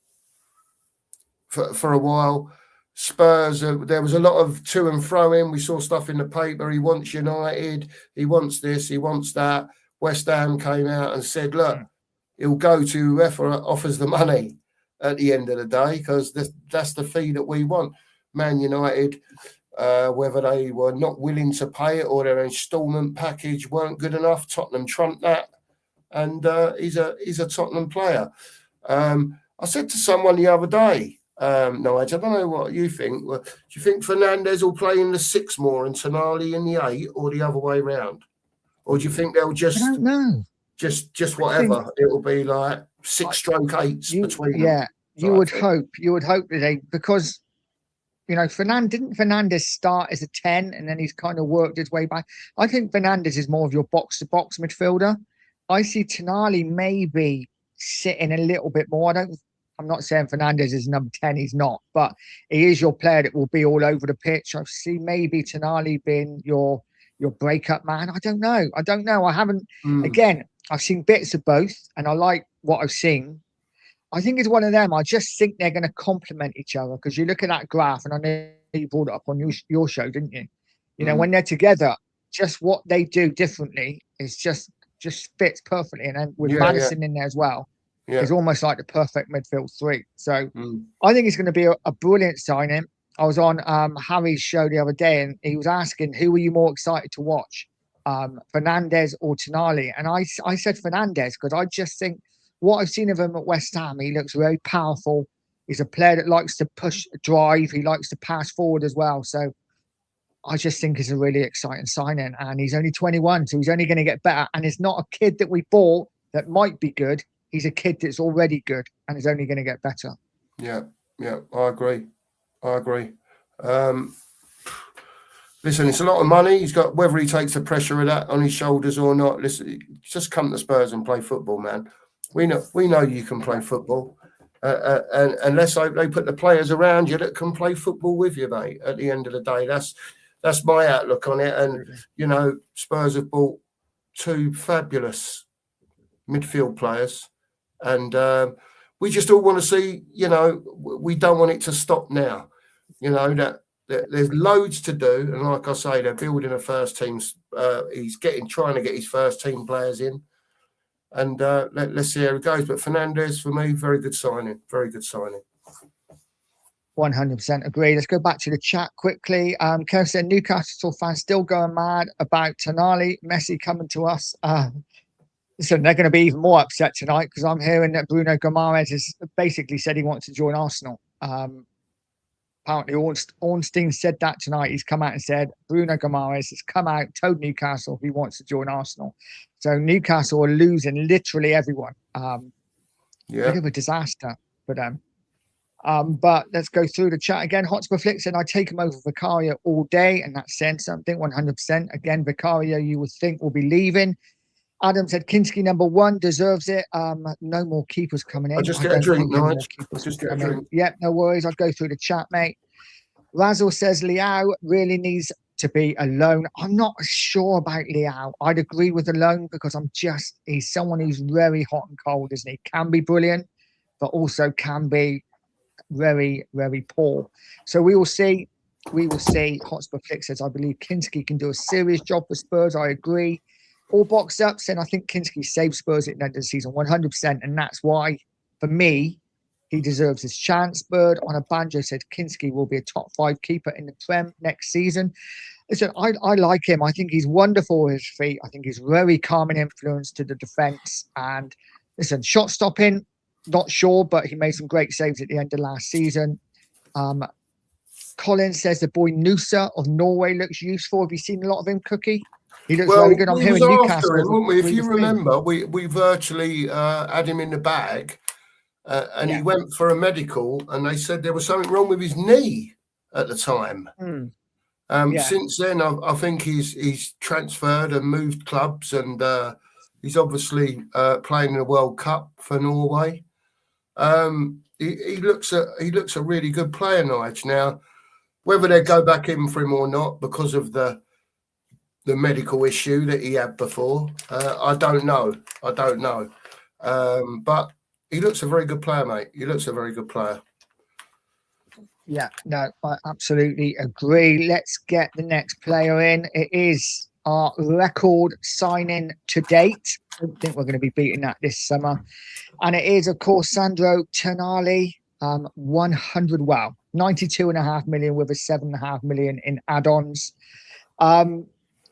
a while. Spurs, there was a lot of to and fro in. We saw stuff in the paper. He wants United. He wants this. He wants that. West Ham came out and said, look, he'll go to whoever offers the money at the end of the day, because that's the fee that we want. Man United, whether they were not willing to pay it or their instalment package weren't good enough, Tottenham trumped that. And he's a Tottenham player. I said to someone the other day, Nigel, I don't know what you think. Do you think Fernandes will play in the 6 more and Tonali in the 8, or the other way around? Or do you think they'll just... I don't know. Just whatever. It'll be like 6-8s between them. Yeah, you would hope that they... Because, didn't Fernandes start as a 10 and then he's kind of worked his way back? I think Fernandes is more of your box-to-box midfielder. I see Tonali maybe sitting a little bit more. I'm not saying Fernandes is number 10, he's not, but he is your player that will be all over the pitch. I see maybe Tonali being your breakup man. I don't know. I haven't, again, I've seen bits of both and I like what I've seen. I think it's one of them. I just think they're going to complement each other, because you look at that graph, and I know you brought it up on your show, didn't you? When they're together, just what they do differently is just fits perfectly. And then with Maddison in there as well, it's almost like the perfect midfield 3. So I think it's going to be a brilliant signing. I was on Harry's show the other day, and he was asking, who were you more excited to watch, Fernandes or Tonali? And I said Fernandes, because I just think what I've seen of him at West Ham, he looks very powerful. He's a player that likes to push, drive. He likes to pass forward as well. So I just think it's a really exciting signing. And he's only 21, so he's only going to get better. And it's not a kid that we bought that might be good. He's a kid that's already good and is only going to get better. Yeah, I agree. Listen, it's a lot of money. He's got, whether he takes the pressure of that on his shoulders or not. Listen, just come to Spurs and play football, man. We know you can play football, and unless they put the players around you that can play football with you, mate. At the end of the day, that's my outlook on it. And you know, Spurs have bought 2 fabulous midfield players, and we just all want to see. You know, we don't want it to stop now. You know that. There's loads to do, and like I say, they're building a first team. He's trying to get his first team players in, and let's see how it goes. But Fernandes, for me, very good signing. Very good signing. 100% agree. Let's go back to the chat quickly. Kev said Newcastle fans still going mad about Tonali, Messi coming to us. So they're going to be even more upset tonight because I'm hearing that Bruno Guimaraes has basically said he wants to join Arsenal. Apparently, Ornstein said that tonight. He's come out and said Bruno Guimaraes has come out, told Newcastle he wants to join Arsenal. So Newcastle are losing literally everyone. Bit of a disaster for them. But let's go through the chat again. Hotspur Flick said, I take him over Vicario all day, and that's saying something 100%. Again, Vicario, you would think, will be leaving. Adam said, Kinski #1 deserves it. No more keepers coming in. I'll just get a drink, Nigel. Yep, no worries. I'll go through the chat, mate. Razzle says, Leao really needs to be alone. I'm not sure about Leao. I'd agree with alone because he's someone who's very hot and cold, isn't he? Can be brilliant, but also can be very, very poor. So we will see. We will see. Hotspur Flick says, I believe Kinski can do a serious job for Spurs. I agree. All boxed up saying, I think Kinski saved Spurs at the end of the season 100%. And that's why, for me, he deserves his chance. Bird on a banjo said Kinski will be a top 5 keeper in the Prem next season. Listen, I like him. I think he's wonderful with his feet. I think he's very calming influence to the defence. And listen, shot stopping, not sure, but he made some great saves at the end of last season. Colin says the boy Nusa of Norway looks useful. Have you seen a lot of him, Cookie? He looks very good. I'm hearing Newcastle. Him, weren't we? If you remember, we virtually had him in the bag, and he went for a medical, and they said there was something wrong with his knee at the time. Since then, I think he's transferred and moved clubs, and he's obviously playing in the World Cup for Norway. He looks a really good player, Nigel. Now, whether they go back in for him or not because of the medical issue that he had before, I don't know. But he looks a very good player, mate. He looks a very good player. Yeah, no, I absolutely agree. Let's get the next player in. It is our record signing to date. I don't think we're going to be beating that this summer. And it is, of course, Sandro Tonali, 92.5 million with a 7.5 million in add-ons.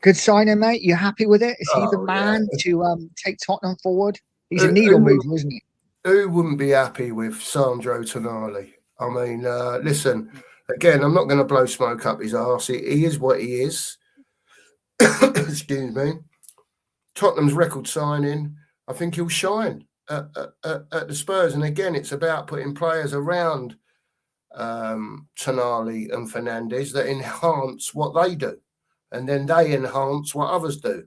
Good signing, mate. You happy with it? Is he the man to take Tottenham forward? He's a needle mover, isn't he? Who wouldn't be happy with Sandro Tonali? I mean, listen, again, I'm not going to blow smoke up his arse. He is what he is. Excuse me. Tottenham's record signing, I think he'll shine at the Spurs. And again, it's about putting players around Tonali and Fernandes that enhance what they do. And then they enhance what others do.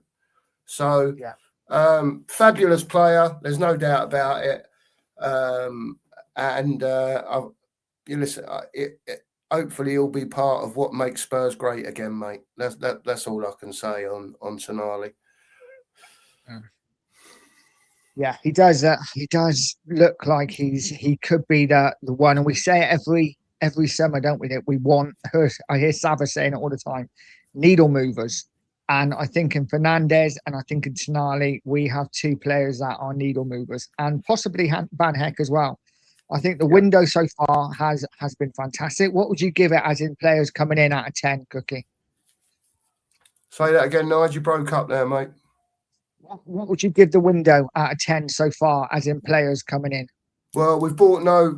So, fabulous player. There's no doubt about it. Hopefully he'll be part of what makes Spurs great again, mate. That's all I can say on Tonali. Yeah, he does. He does look like he could be the one, and we say it every summer, don't we? That we want her. I hear Sava saying it all the time. Needle movers, and I think in Fernandes and I think in Tonali we have 2 players that are needle movers, and possibly Van Heck as well. I think the window so far has been fantastic. What would you give it as in players coming in out of 10, Cookie? Say that again, Nigel. You broke up there, mate. What would you give the window out of 10 so far as in players coming in? Well, we've bought no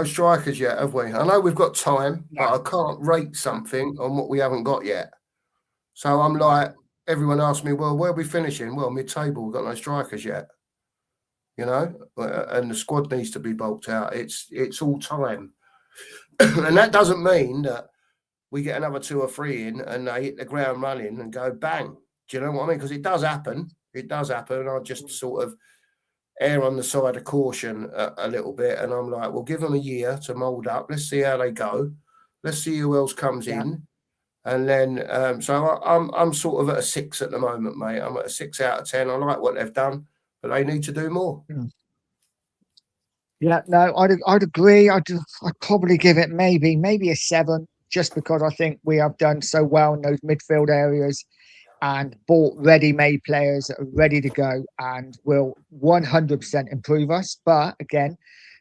strikers yet, have we? I know we've got time, but I can't rate something on what we haven't got yet. So I'm like, everyone asks me, well, where are we finishing? Well, mid-table, we've got no strikers yet. You know, and the squad needs to be bulked out. It's all time. And that doesn't mean that we get another 2 or 3 in, and they hit the ground running and go bang. Do you know what I mean? Because it does happen. It does happen, and I just sort of err on the side of caution a little bit, and I'm like, we'll give them a year to mould up. Let's see how they go. Let's see who else comes in, and then so I'm sort of at a 6 at the moment, mate. I'm at a 6 out of 10. I like what they've done, but they need to do more. Yeah, no, I'd agree. I'd probably give it maybe a 7, just because I think we have done so well in those midfield areas and bought ready-made players that are ready to go and will 100% improve us. But again,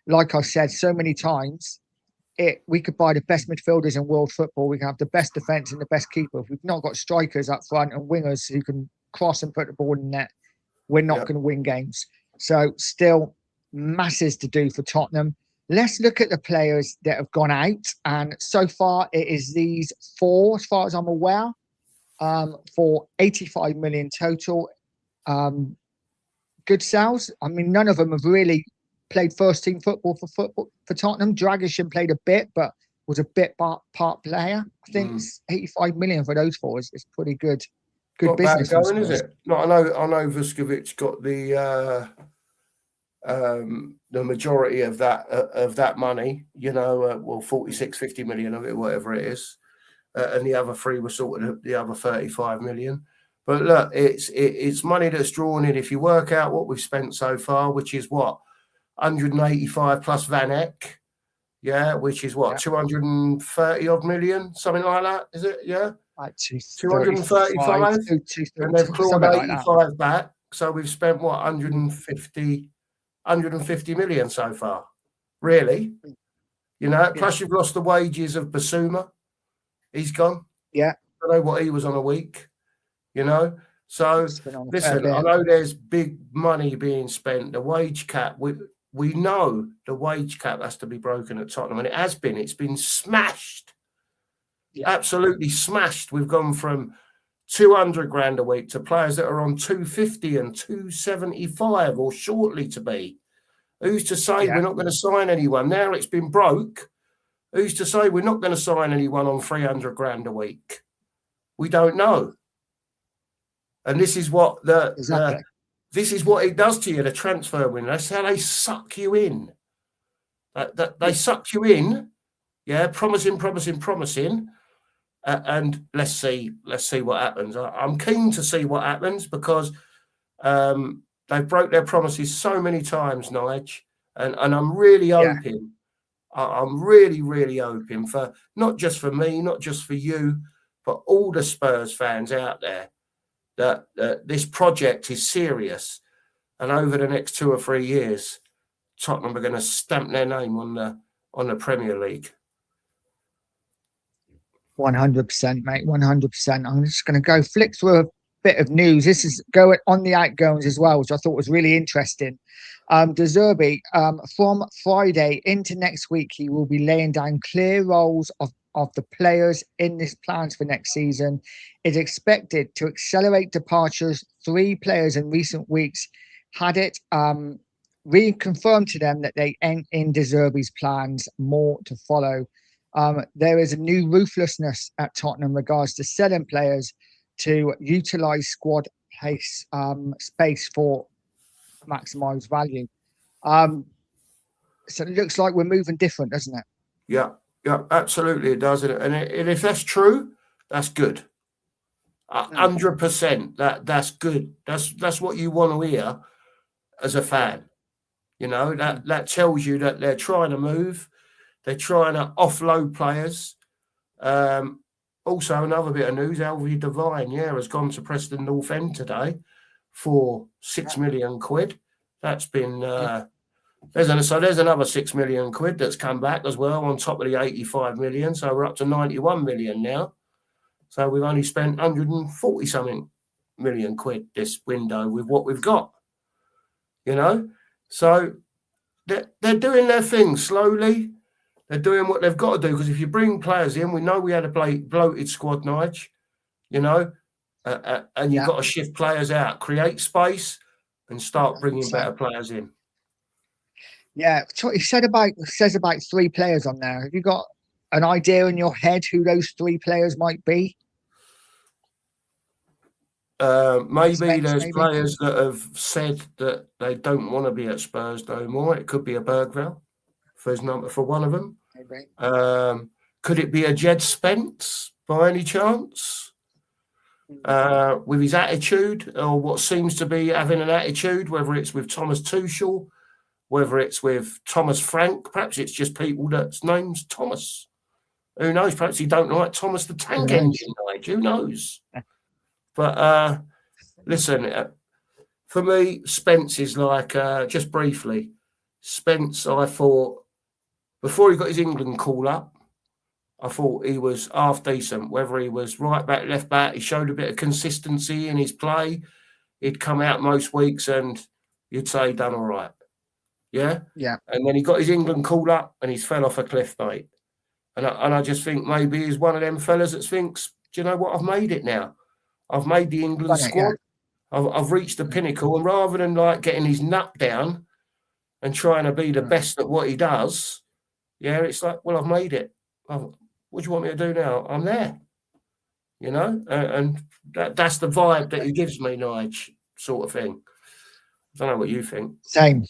like I said so many times, we could buy the best midfielders in world football. We can have the best defence and the best keeper. If we've not got strikers up front and wingers who can cross and put the ball in the net, we're not going to win games. So still masses to do for Tottenham. Let's look at the players that have gone out. And so far, it is these 4, as far as I'm aware, for 85 million total. Good sales. I mean, none of them have really played first team football for Tottenham. Dragishin played a bit, but was a bit part player. I think 85 million for those 4 is pretty good. Good business going, is it? No, I know Vuskovic got the majority of that money, 46-50 million of it, whatever it is, and the other 3 were sort of the other 35 million. But look, it's money that's drawn in. If you work out what we've spent so far, which is what 185 plus Van Eck, which is what 230 odd million, something like that, is it? Yeah, like 235, and they've clawed 85 back. So we've spent what 150 million so far, really. Plus you've lost the wages of Basuma. He's gone. Yeah, I don't know what he was on a week. So listen, I know there's big money being spent. The wage cap, we know the wage cap has to be broken at Tottenham, and it has been. It's been smashed, absolutely smashed. We've gone from 200 grand a week to players that are on 250 and 275, or shortly to be. Who's to say we're not going to sign anyone? Now it's been broke. Who's to say we're not going to sign anyone on 300 grand a week? We don't know. And this is what this is what it does to you, the transfer window. That's how they suck you in. They suck you in, promising. And let's see what happens. I'm keen to see what happens, because they've broke their promises so many times, Nige, and I'm really hoping. I'm really, really hoping, for not just for me, not just for you, but all the Spurs fans out there, that this project is serious, and over the next 2 or 3 years, Tottenham are going to stamp their name on the Premier League. 100%, mate. 100%. I'm just going to flick through a bit of news. This is going on the outgoings as well, which I thought was really interesting. De Zerbi, from Friday into next week, he will be laying down clear roles of the players in his plans for next season. Is expected to accelerate departures. 3 players in recent weeks had it reconfirmed to them that they ain't in De Zerbi's plans. More to follow. There is a new ruthlessness at Tottenham in regards to selling players to utilise squad space for maximise value. So it looks like we're moving different, doesn't it? Yeah, absolutely it does. And if that's true, that's good. 100%. That's good. That's what you want to hear as a fan. That tells you that they're trying to move. They're trying to offload players. Also, another bit of news: Alfie Devine, has gone to Preston North End today for £6 million. That's been there's another £6 million that's come back as well on top of the 85 million. So we're up to 91 million now. So we've only spent 140 something million this window with what we've got. So they're doing their thing slowly. They're doing what they've got to do, because if you bring players in, we know we had a bloated squad, Nige, and you've got to shift players out, create space, and start bringing better players in. Yeah, he says about 3 players on there. Have you got an idea in your head who those 3 players might be? Maybe Spence, there's maybe? players that have said that they don't want to be at Spurs no more. It could be a Bergvall for one of them. Maybe. Could it be a Jed Spence by any chance? With his attitude, or what seems to be having an attitude, whether it's with Thomas Tuchel, whether it's with Thomas Frank, perhaps it's just people that's name's Thomas. Who knows? Perhaps he don't like Thomas the Tank Engine, Nigel. Who knows? But listen, for me, Spence is like, just briefly, Spence, I thought, before he got his England call up, I thought he was half decent. Whether he was right back, left back, he showed a bit of consistency in his play. He'd come out most weeks and you'd say he done all right. Yeah? Yeah. And then he got his England call up and he's fell off a cliff, mate. And I just think maybe he's one of them fellas that thinks, do you know what? I've made it now. I've made the England squad. Yeah. I've reached the pinnacle. And rather than like getting his nut down and trying to be the best at what he does, yeah, it's like, well, I've made it. What do you want me to do now? I'm there. You know? And that's the vibe that he gives me, Nige, sort of thing. I don't know what you think. Same.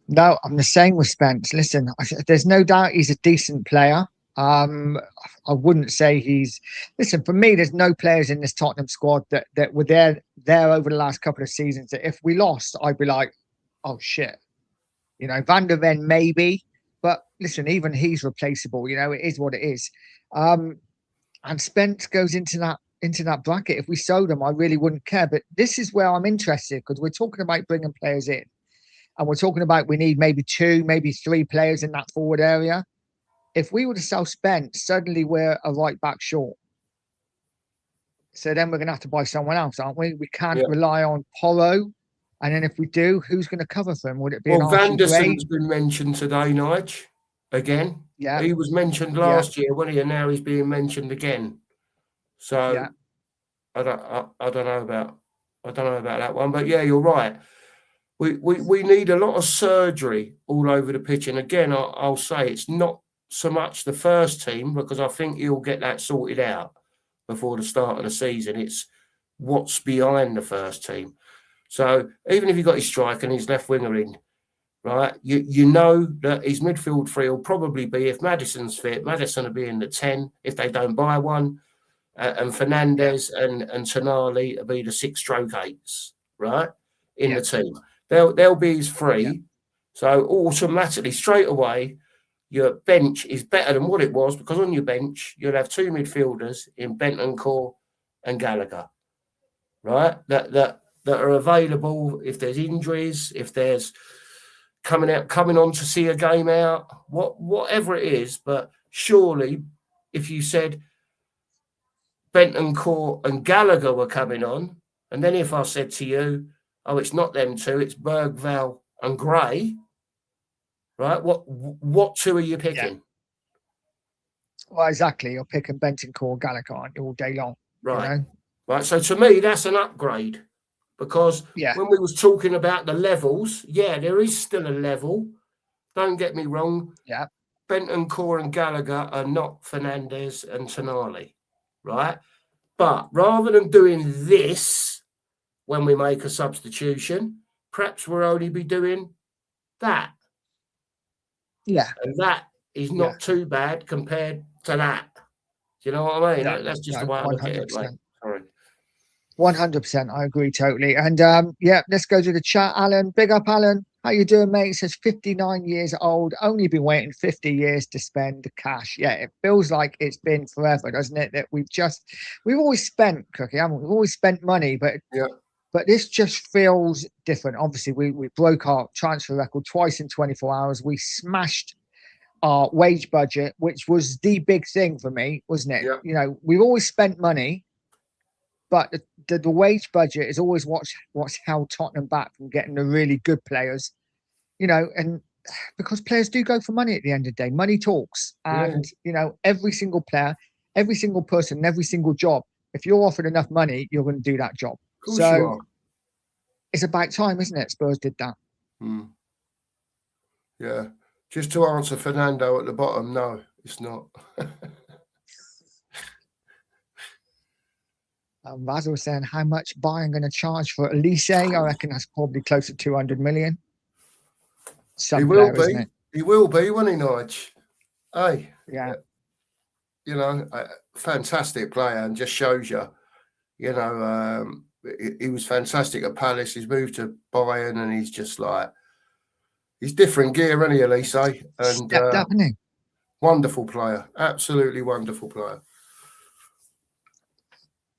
No, I'm the same with Spence. Listen, there's no doubt he's a decent player. I wouldn't say he's. Listen, for me, there's no players in this Tottenham squad that were there over the last couple of seasons that if we lost, I'd be like, oh shit. You know, Van der Ven maybe, but listen, even he's replaceable. You know, it is what it is. And Spence goes into that bracket. If we sold him, I really wouldn't care. But this is where I'm interested because we're talking about bringing players in, and we're talking about we need maybe 2, maybe 3 players in that forward area. If we were to sell Spence, suddenly we're a right back short. So then we're going to have to buy someone else, aren't we? We can't rely on Porro. And then if we do, who's going to cover for him? Would it be Vanderson's been mentioned today, Nige, again. Yeah. He was mentioned last year, wasn't he? And now he's being mentioned again. So I don't know about that one. But yeah, you're right. We need a lot of surgery all over the pitch. And again, I'll say it's not so much the first team because I think he'll get that sorted out before the start of the season. It's what's behind the first team. So even if you've got his striker and his left winger in, right, you know that his midfield 3 will probably be, if Maddison's fit, Maddison will be in the 10 if they don't buy one, and Fernandez and Tonali will be the 6/8s, right, in the team. They'll be his 3. Yeah. So automatically, straight away, your bench is better than what it was because on your bench, you'll have 2 midfielders in Bentancur and Gallagher, right, that are available if there's injuries, if there's coming on to see a game out, whatever it is. But surely, if you said Bentancur and Gallagher were coming on, and then if I said to you, oh, it's not them 2, it's Bergvall and Gray, right? What 2 are you picking? Yeah. Well, exactly. You're picking Bentancur or Gallagher all day long. Right. You know? Right. So to me, that's an upgrade. Because when we was talking about the levels, there is still a level. Don't get me wrong. Yeah. Bentancur and Gallagher are not Fernandez and Tonali, right? But rather than doing this when we make a substitution, perhaps we'll only be doing that. Yeah. And that is not too bad compared to that. Do you know what I mean? That's just the way I look at it. Like, sorry. 100%. I agree totally. And let's go to the chat. Alan, big up, Alan. How you doing, mate? He says 59 years old, only been waiting 50 years to spend the cash. Yeah, it feels like it's been forever, doesn't it? That we've always spent, Cookie, haven't we? We've always spent money, but this just feels different. Obviously, we broke our transfer record twice in 24 hours. We smashed our wage budget, which was the big thing for me, wasn't it? Yeah. You know, we've always spent money, but the wage budget is always what's held Tottenham back from getting the really good players, you know, and because players do go for money at the end of the day. Money talks. And, you know, every single player, every single person, every single job, if you're offered enough money, you're going to do that job. So it's about time, isn't it? Spurs did that. Yeah. Just to answer Fernando at the bottom, no, It's not. Basil saying, how much Bayern going to charge for Elise? I reckon that's probably close to 200 million. He will be. He will be, won't he, Nige? Hey, yeah. You know, a fantastic player, and just shows you, you know, he was fantastic at Palace. He's moved to Bayern, and he's just like, he's different gear, isn't he, Elise? And stepped up, isn't he? Wonderful player, absolutely wonderful player.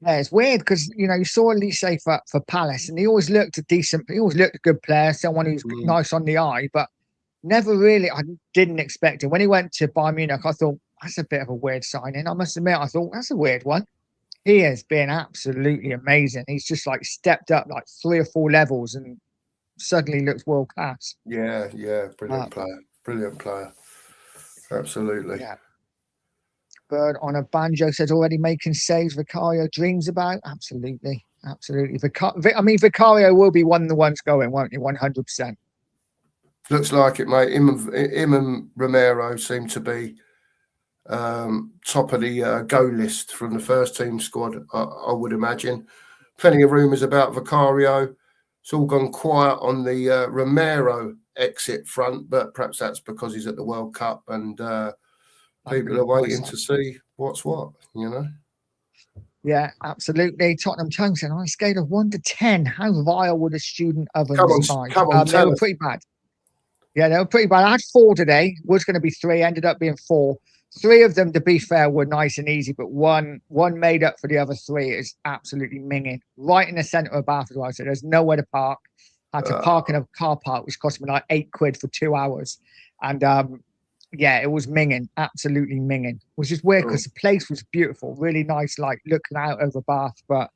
Yeah, it's weird because, you know, you saw Elise for Palace, and he always looked a decent, he always looked a good player, someone who's nice on the eye, but never really, I didn't expect it. When he went to Bayern Munich, I thought, that's a bit of a weird signing. I must admit, I thought, that's a weird one. He has been absolutely amazing. He's just like stepped up like 3 or 4 levels and suddenly looks world class. Yeah, brilliant player. Absolutely. Yeah. Bird on a banjo says already making saves Vicario dreams about. Absolutely. Vicario will be one of the ones going, won't he? 100%. Looks like it, mate. Him and Romero seem to be top of the go list from the first team squad, I would imagine. Plenty of rumours about Vicario. It's all gone quiet on the Romero exit front, but perhaps that's because he's at the World Cup and people are waiting to see what's what, you know? Yeah, absolutely. Tottenham Tongue said, on a scale of 1 to 10, how vile would a student oven be? Come on, they were pretty bad. Yeah, they were pretty bad. I had 4 today. Was going to be 3, ended up being 4. 3 of them, to be fair, were nice and easy, but one made up for the other 3. Is absolutely minging. Right in the centre of Bath as well. So there's nowhere to park. Had to park in a car park, which cost me like £8 for 2 hours. And yeah, it was minging, absolutely minging. Which is weird because the place was beautiful, really nice, like looking out over Bath. But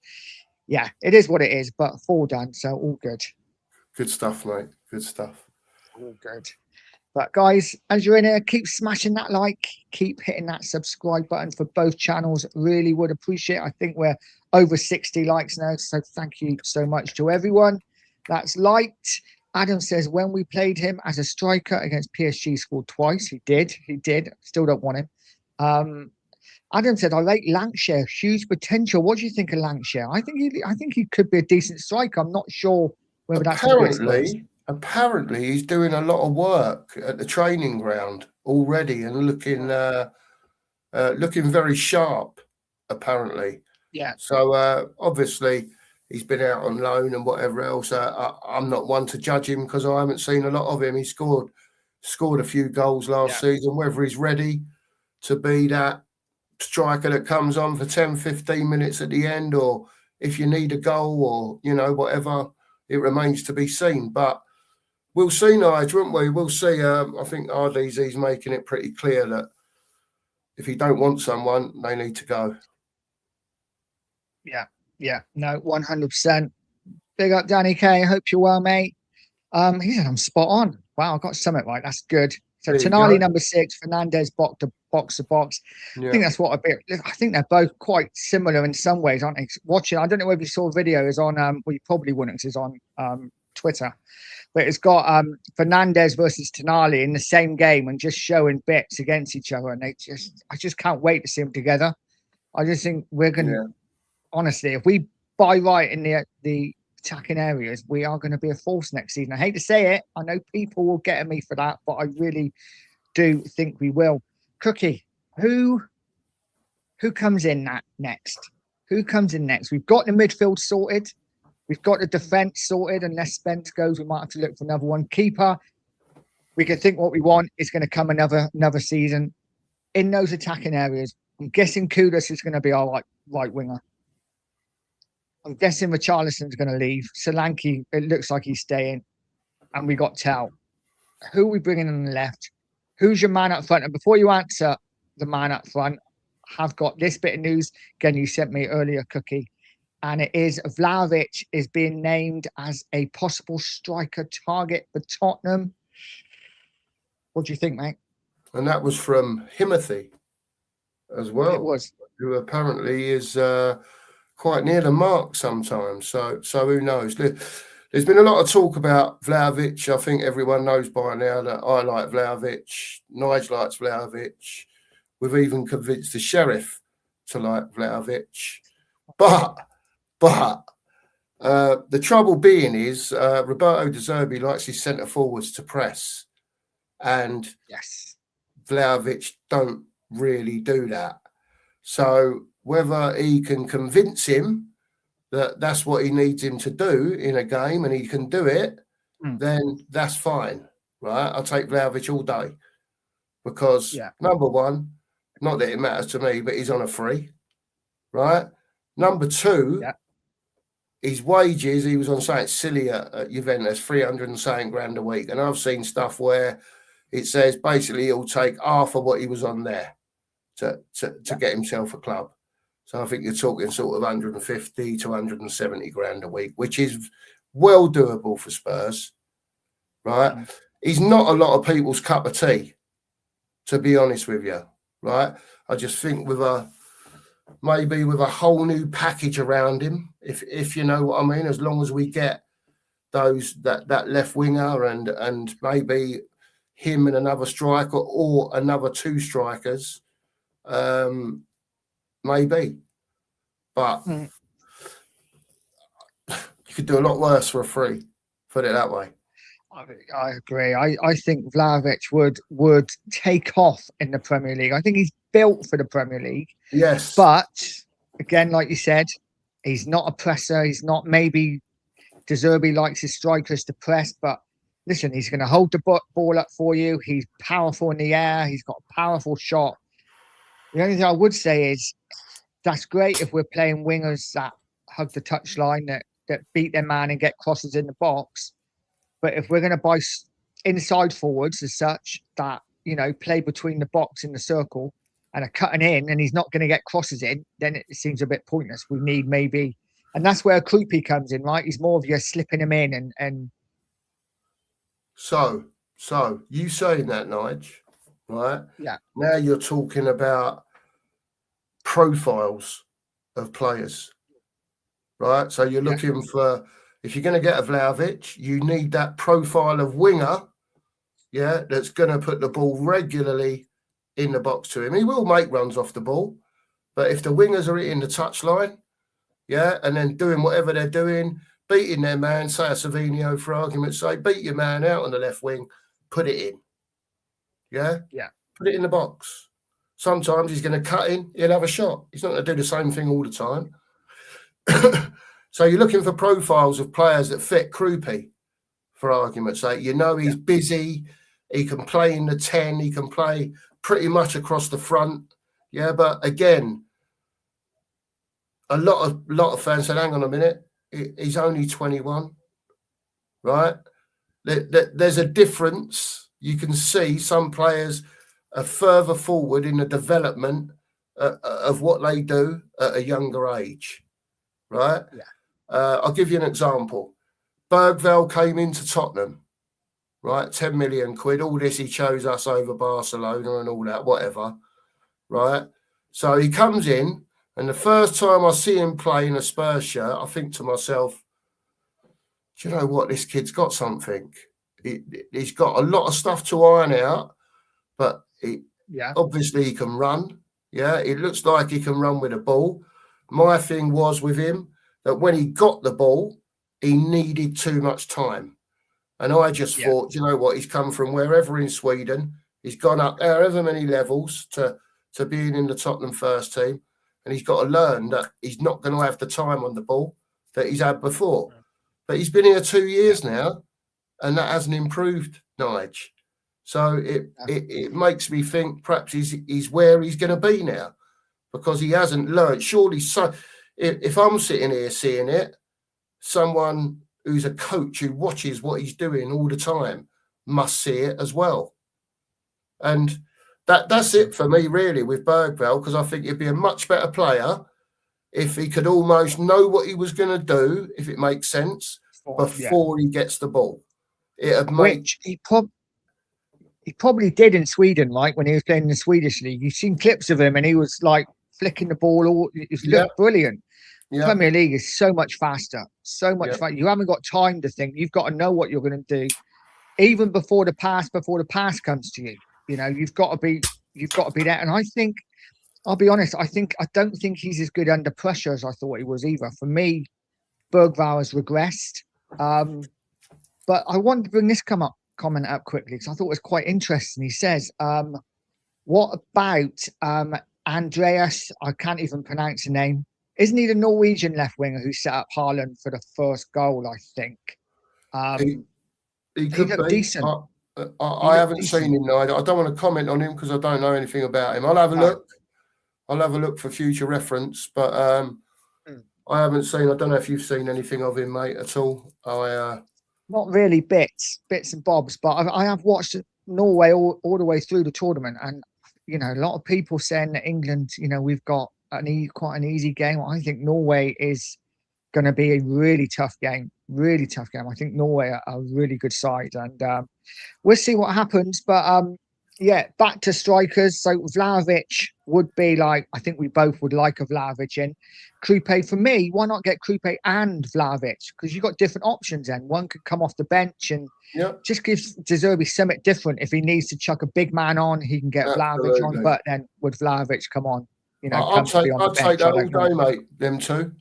yeah, it is what it is. But 4 done, so all good. Good stuff, mate. Good stuff. All good. But guys, as you're in here, keep smashing that like, keep hitting that subscribe button for both channels. Really would appreciate it. I think we're over 60 likes now, so thank you so much to everyone that's liked. Adam says, when we played him as a striker against PSG, scored twice. He did. Still don't want him. Adam said, I rate Lancashire, huge potential. What do you think of Lancashire? I think he could be a decent striker. I'm not sure whether that's Apparently, he's doing a lot of work at the training ground already and looking very sharp, apparently. Yeah. So, obviously, he's been out on loan and whatever else. I'm not one to judge him because I haven't seen a lot of him. He scored a few goals last season. Whether he's ready to be that striker that comes on for 10, 15 minutes at the end, or if you need a goal or, you know, whatever, it remains to be seen. But we'll see, Nigel, won't we? We'll see. I think RDZ's making it pretty clear that if he don't want someone, they need to go. Yeah. No, 100%. Big up, Danny K. I hope you're well, mate. He said I'm spot on. Wow, I got something right. That's good. So Tonali number 6, Fernandez box to box. Yeah. I think that's what I think they're both quite similar in some ways, aren't they? Watching, I don't know if you saw a video. Is on well, you probably wouldn't, because it's on Twitter, but it's got Fernandez versus Tonali in the same game and just showing bits against each other, and I just can't wait to see them together. I just think we're gonna honestly, if we buy right in the attacking areas, we are going to be a force next season. I hate to say it. I know people will get at me for that, but I really do think we will. Cookie, who comes in next? Who comes in next? We've got the midfield sorted. We've got the defence sorted. Unless Spence goes, we might have to look for another one. Keeper, we can think what we want. It's going to come another season. In those attacking areas, I'm guessing Kudus is going to be our right winger. I'm guessing Richarlison's going to leave. Solanke, it looks like he's staying. And we got Tell. Who are we bringing on the left? Who's your man up front? And before you answer the man up front, I've got this bit of news. Again, you sent me earlier, Cookie. And it is Vlahovic is being named as a possible striker target for Tottenham. What do you think, mate? And that was from Himothy as well. It was. Who apparently is quite near the mark sometimes. So who knows? There's been a lot of talk about Vlahovic. I think everyone knows by now that I like Vlahovic. Nigel likes Vlahovic. We've even convinced the sheriff to like Vlahovic. But the trouble being is Roberto De Zerbi likes his centre forwards to press, and Yes. Vlahovic don't really do that. So whether he can convince him that that's what he needs him to do in a game and he can do it, then that's fine, right? I'll take Vlahovic all day because number one, not that it matters to me, but he's on a free, right? Number two, his wages, he was on something silly at Juventus, 300 and something grand a week. And I've seen stuff where it says basically he'll take half of what he was on there to get himself a club. So I think you're talking sort of 150 to 170 grand a week, which is well doable for Spurs, right? He's not a lot of people's cup of tea, to be honest with you, right? I just think maybe with a whole new package around him, if you know what I mean, as long as we get that left winger and maybe him and another striker or another two strikers, maybe. But you could do a lot worse for a free, put it that way. I agree. I think Vlahovic would take off in the Premier League. I think he's built for the Premier League. Yes. But again, like you said, he's not a presser. He's not, maybe De Zerbi likes his strikers to press, but listen, he's going to hold the ball up for you. He's powerful in the air. He's got a powerful shot. The only thing I would say is that's great if we're playing wingers that hug the touchline, that beat their man and get crosses in the box. But if we're going to buy inside forwards as such that, you know, play between the box in the circle and are cutting in and he's not going to get crosses in, then it seems a bit pointless. We need maybe, and that's where Krupi comes in, right? He's more of you slipping him in and. So you saying that, Nige, right? Yeah. Now you're talking about profiles of players, right? So you're looking for, if you're going to get a Vlahovic, you need that profile of winger, that's going to put the ball regularly in the box to him. He will make runs off the ball, but if the wingers are hitting the touchline, and then doing whatever they're doing, beating their man, say a Savinio for argument's sake, beat your man out on the left wing, put it in. Put it in the box. Sometimes he's going to cut in, he'll have a shot. He's not going to do the same thing all the time. So you're looking for profiles of players that fit Krupi, for argument's sake. You know he's busy, he can play in the 10, he can play pretty much across the front. But again, a lot of fans said, hang on a minute, he's only 21, right? There's a difference. You can see some players are further forward in the development of what they do at a younger age, right? I'll give you an example. Bergvall came into Tottenham, right? 10 million quid. All this, he chose us over Barcelona and all that, whatever, right? So he comes in, and the first time I see him play in a Spurs shirt, I think to myself, do you know what? This kid's got something. He's got a lot of stuff to iron out, but obviously he can run. It looks like he can run with a ball. My thing was with him that when he got the ball, he needed too much time. And I just thought, you know what? He's come from wherever in Sweden. He's gone up however many levels to being in the Tottenham first team. And he's got to learn that he's not going to have the time on the ball that he's had before. But he's been here 2 years now, and that hasn't improved, Nige. So it makes me think perhaps he's where he's going to be now, because he hasn't learned. Surely, so if I'm sitting here seeing it, someone who's a coach who watches what he's doing all the time must see it as well. And that's it for me, really, with Bergvall, because I think he'd be a much better player if he could almost know what he was going to do, if it makes sense, before he gets the ball. Which he probably did in Sweden, right? When he was playing in the Swedish league, you've seen clips of him, and he was like flicking the ball. It looked brilliant. Premier League is so much faster, so much faster. You haven't got time to think. You've got to know what you're going to do, even before the pass comes to you. You know, you've got to be you've got to be there. And I think, I'll be honest, I don't think he's as good under pressure as I thought he was either. For me, Bergvall has regressed. But I wanted to bring this comment up quickly because I thought it was quite interesting. He says, what about Andreas? I can't even pronounce the name. Isn't he the Norwegian left winger who set up Haaland for the first goal, I think? He could be decent. I haven't seen him. No, I don't want to comment on him because I don't know anything about him. I'll have a look. I'll have a look for future reference, but I haven't seen. I don't know if you've seen anything of him, mate, at all. Not really bits and bobs, but I have watched Norway all the way through the tournament, and a lot of people saying that England, we've got quite an easy game. I think Norway is going to be a really tough game. Really tough game. I think Norway are a really good side, and we'll see what happens. But back to strikers. So Vlahovic would be like, I think we both would like a Vlahovic in. Krupe, for me, why not get Krupe and Vlahovic? Because you've got different options then. One could come off the bench and just gives De Zerbi something different. If he needs to chuck a big man on, he can get Vlahovic on. But then would Vlahovic come on? I'll take that all day, mate, them two.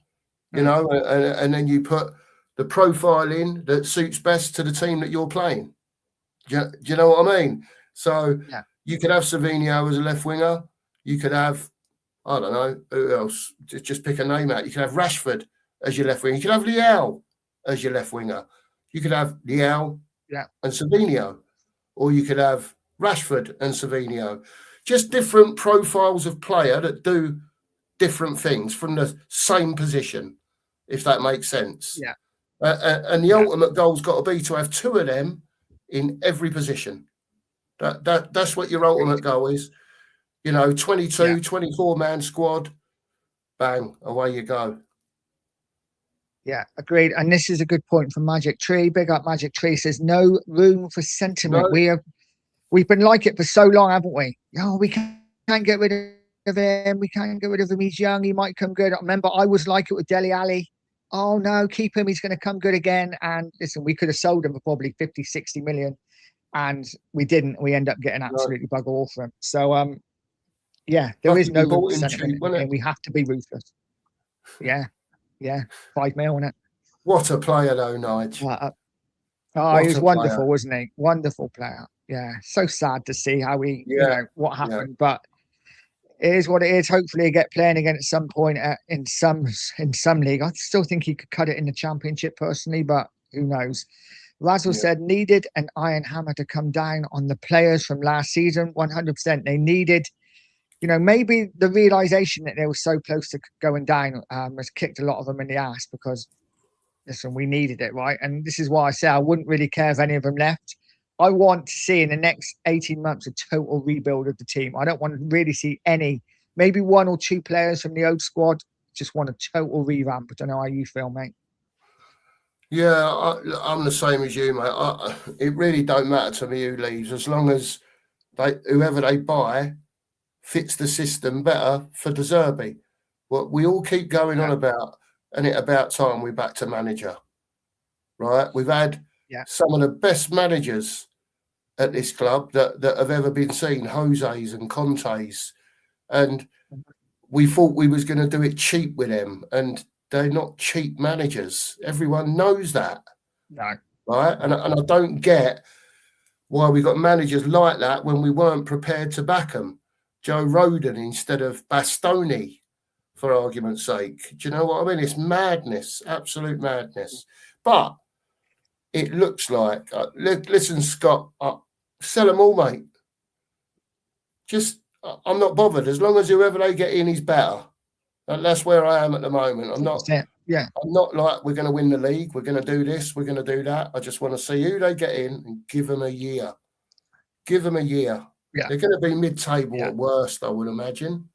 And then you put the profile in that suits best to the team that you're playing. Do you know what I mean? So you could have Savinho as a left winger. You could have, I don't know, who else? Just pick a name out. You could have Rashford as your left winger. You could have Leao as your left winger. You could have Leao and Savinho. Or you could have Rashford and Savinho. Just different profiles of player that do different things from the same position, if that makes sense. Yeah. And the ultimate goal's got to be to have two of them in every position. That's what your ultimate goal is. 22, 24-man squad, bang, away you go. Yeah, agreed. And this is a good point from Magic Tree. Big up Magic Tree. Says no room for sentiment. No. We've been like it for so long, haven't we? We can't get rid of him. We can't get rid of him. He's young. He might come good. I remember I was like it with Dele Alli. Oh no, keep him. He's going to come good again. And listen, we could have sold him for probably 50, 60 million. And we didn't. We end up getting absolutely bugger all for him. So, there is no room for sentiment. And we have to be ruthless. Yeah. 5 mil, isn't it? What a player, though, Nigel. He was wonderful, wasn't he? Wonderful player. Yeah. So sad to see how what happened. But it is what it is. Hopefully, he get playing again at some point in some league. I still think he could cut it in the Championship personally, but who knows? Razzle said needed an iron hammer to come down on the players from last season. 100%. They needed. Maybe the realization that they were so close to going down has kicked a lot of them in the ass because, listen, we needed it, right? And this is why I say I wouldn't really care if any of them left. I want to see in the next 18 months a total rebuild of the team. I don't want to really see maybe one or two players from the old squad. Just want a total revamp. I don't know how you feel, mate. Yeah, I'm the same as you, mate. It really don't matter to me who leaves as long as whoever they buy fits the system better for De Zerbi. What we all keep going on about, and about time we're back to manager, right? We've had some of the best managers at this club that have ever been seen, Jose's and Conte's, and we thought we was going to do it cheap with them, and they're not cheap managers. Everyone knows that, right? And I don't get why we got managers like that when we weren't prepared to back them. Joe Rodon instead of Bastoni, for argument's sake. Do you know what I mean? It's madness, absolute madness. But it looks like, listen, Scott, sell them all, mate. I'm not bothered. As long as whoever they get in is better. That's where I am at the moment. I'm not like we're going to win the league. We're going to do this. We're going to do that. I just want to see who they get in and give them a year. Give them a year. Yeah. They're going to be mid-table at worst, I would imagine.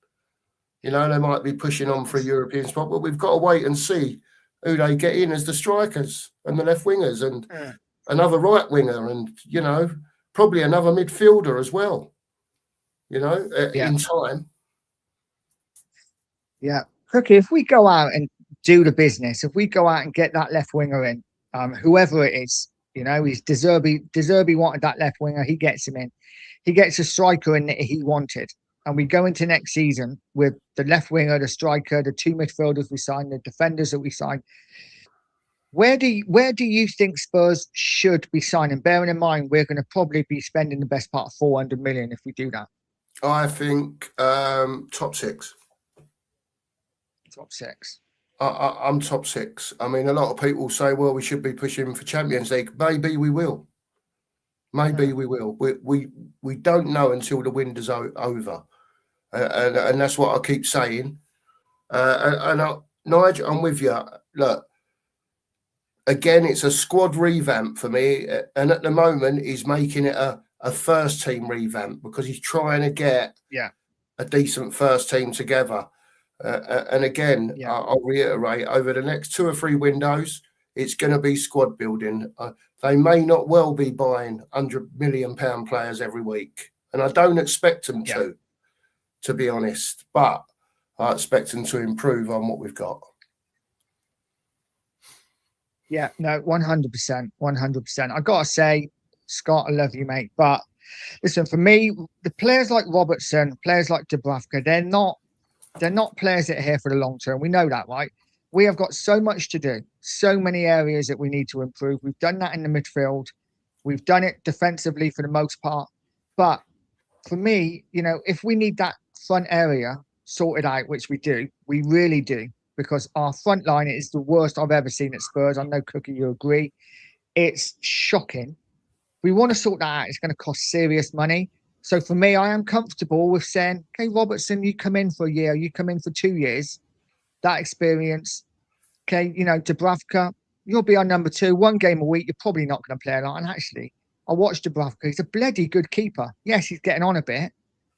They might be pushing on for a European spot, but we've got to wait and see who they get in as the strikers and the left wingers and another right winger and, probably another midfielder as well, in time. Yeah. Crookie, if we go out and do the business, if we go out and get that left winger in, whoever it is, You know, he's Deserby wanted that left winger. He gets him in. He gets a striker in that he wanted. And we go into next season with the left winger, the striker, the two midfielders we signed, the defenders that we signed. Where do you think Spurs should be signing? Bearing in mind we're going to probably be spending the best part of 400 million if we do that. I think top six. Top six. I'm top six. I mean, a lot of people say, well, we should be pushing for Champions League. Maybe we will. Maybe we will. We don't know until the window's over. And that's what I keep saying. Nigel, I'm with you. Look, again, it's a squad revamp for me. And at the moment, he's making it a first team revamp because he's trying to get a decent first team together. And again, I'll reiterate, over the next 2 or 3 windows, it's going to be squad building. They may not well be buying £100 million players every week. And I don't expect them to be honest. But I expect them to improve on what we've got. Yeah, no, 100%. 100%. I got to say, Scott, I love you, mate. But listen, for me, the players like Robertson, players like Dubravka, they're not players that are here for the long term. We know that, right? We have got so much to do, so many areas that we need to improve. We've done that in the midfield. We've done it defensively for the most part. But for me, you know, if we need that front area sorted out, which we do, we really do, because our front line is the worst I've ever seen at Spurs. I know, Cookie, you agree. It's shocking. We want to sort that out. It's going to cost serious money. So for me, I am comfortable with saying, okay, Robertson, you come in for a year, you come in for 2 years, that experience. Okay, you know, Dubravka, you'll be our number 2, 1 game a week. You're probably not going to play a lot. And actually, I watched Dubravka. He's a bloody good keeper. Yes, he's getting on a bit,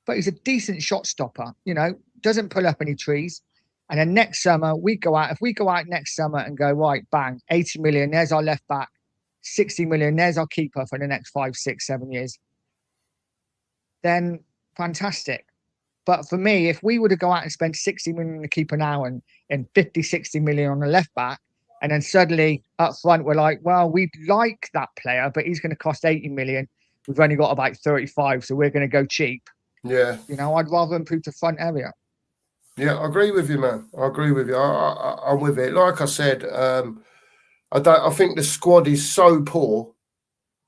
but he's a decent shot stopper. You know, doesn't pull up any trees. And then next summer, if we go out next summer and go, right, bang, 80 million, there's our left back, 60 million, there's our keeper for the next 5, 6, 7 years. Then fantastic. But for me, if we were to go out and spend 60 million on the keeper now and 50, 60 million on the left back, and then suddenly up front, we're like, well, we'd like that player, but he's going to cost 80 million. We've only got about 35, so we're going to go cheap. Yeah. You know, I'd rather improve the front area. Yeah, I agree with you, man. I agree with you. I'm with it. Like I said, I think the squad is so poor.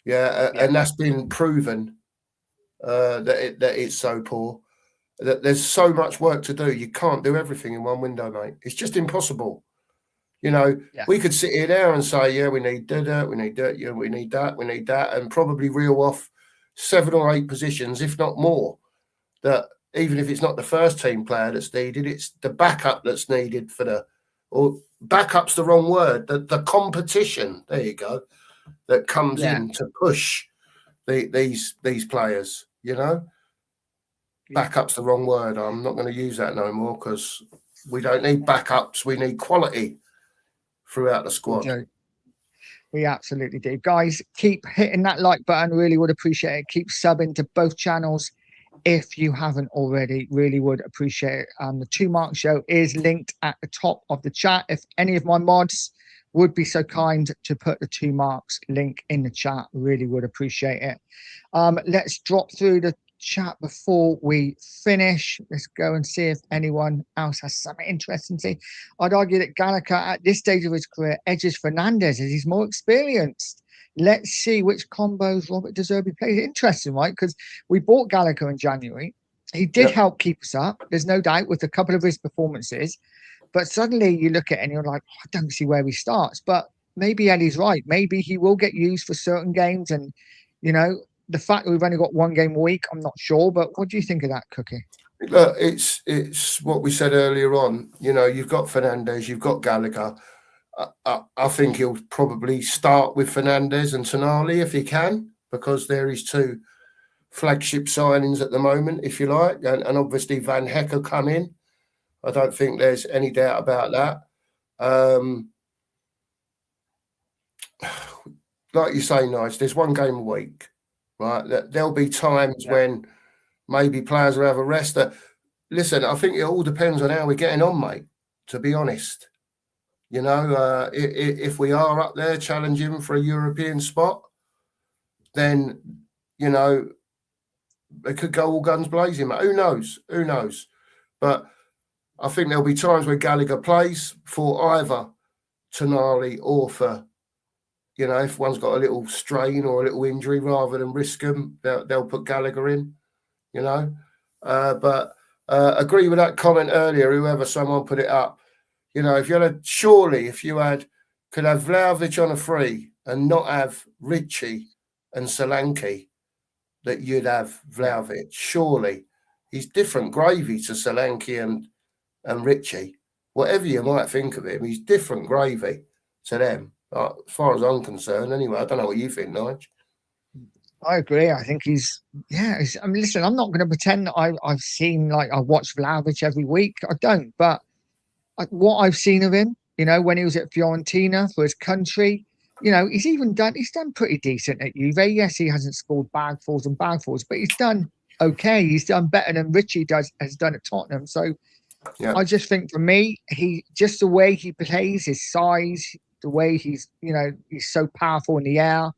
And that's been proven that it's so poor. That there's so much work to do. You can't do everything in one window, mate. It's just impossible. You know, we could sit here now and say, we need that, we need that, we need that, we need that, and probably reel off 7 or 8 positions, if not more, that even if it's not the first team player that's needed, it's the backup that's needed or backup's the wrong word, the competition, there you go, that comes in to push these players, you know. Backup's the wrong word. I'm not going to use that no more because we don't need backups. We need quality throughout the squad. We absolutely do. Guys, keep hitting that like button. Really would appreciate it. Keep subbing to both channels if you haven't already. Really would appreciate it. The 2 Mark Show is linked at the top of the chat. If any of my mods would be so kind to put the 2 Marks link in the chat, really would appreciate it. Let's drop through the chat before we finish. Let's go and see if anyone else has something interesting to say. I'd argue that Gallagher at this stage of his career edges Fernandez as he's more experienced. Let's see which combos Robert De Zerbi plays. Interesting, right? Because we bought Gallagher in January. He did help keep us up, there's no doubt, with a couple of his performances. But suddenly you look at it and you're like, I don't see where he starts. But maybe Eddie's right. Maybe he will get used for certain games. And, you know, the fact that we've only got 1 game a week, I'm not sure. But what do you think of that, Cookie? Look, it's what we said earlier on. You know, you've got Fernandez, you've got Gallagher. I think he'll probably start with Fernandez and Tonali if he can, because there is 2 flagship signings at the moment, if you like. And obviously Van Heck will come in. I don't think there's any doubt about that. Like you say, Nige, there's 1 game a week. Right, there'll be times when maybe players will have a rest. Listen, I think it all depends on how we're getting on, mate, to be honest. You know, if we are up there challenging for a European spot, then, you know, they could go all guns blazing. Who knows? Who knows? But I think there'll be times where Gallagher plays for either Tonali or for, you know, if one's got a little strain or a little injury, rather than risk them, they'll put Gallagher in, you know. But agree with that comment earlier, someone put it up. You know, if you could have Vlahovic on a free and not have Ritchie and Solanke, that you'd have Vlahovic. Surely he's different gravy to Solanke and Ritchie. Whatever you might think of him, he's different gravy to them. As far as I'm concerned, anyway. I don't know what you think, Nigel. I agree. I think he's. I mean, listen, I'm not going to pretend that I've seen, like, I watch Vlahovic every week. I don't. But what I've seen of him, you know, when he was at Fiorentina for his country, you know, he's done pretty decent at Juve. Yes, he hasn't scored bagfuls, but he's done okay. He's done better than Ritchie has done at Tottenham. So I just think, for me, just the way he plays, his size, the way he's so powerful in the air,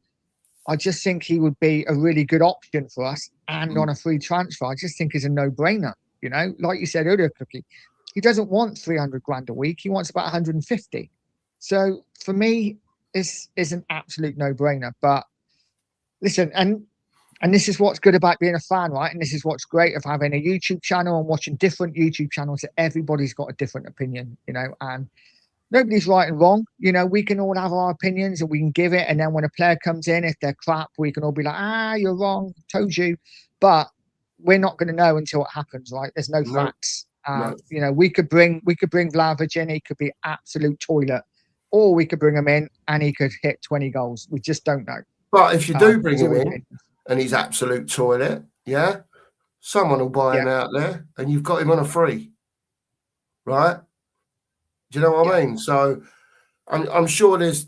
I just think he would be a really good option for us. And on a free transfer, I just think is a no-brainer. You know, like you said earlier, Cookie, he doesn't want 300 grand a week. He wants about 150. So for me, this is an absolute no-brainer. But listen, and this is what's good about being a fan, right? And this is what's great of having a YouTube channel and watching different YouTube channels, that everybody's got a different opinion, you know, and nobody's right and wrong. You know, we can all have our opinions and we can give it. And then when a player comes in, if they're crap, we can all be like, you're wrong, told you. But we're not going to know until it happens, right? There's no facts. You know, we could bring Vlahovic in. He could be absolute toilet, or we could bring him in and he could hit 20 goals. We just don't know. But if you do bring him in and he's absolute toilet, someone will buy him out there, and you've got him on a free, right? Do you know what I mean? So I'm sure there's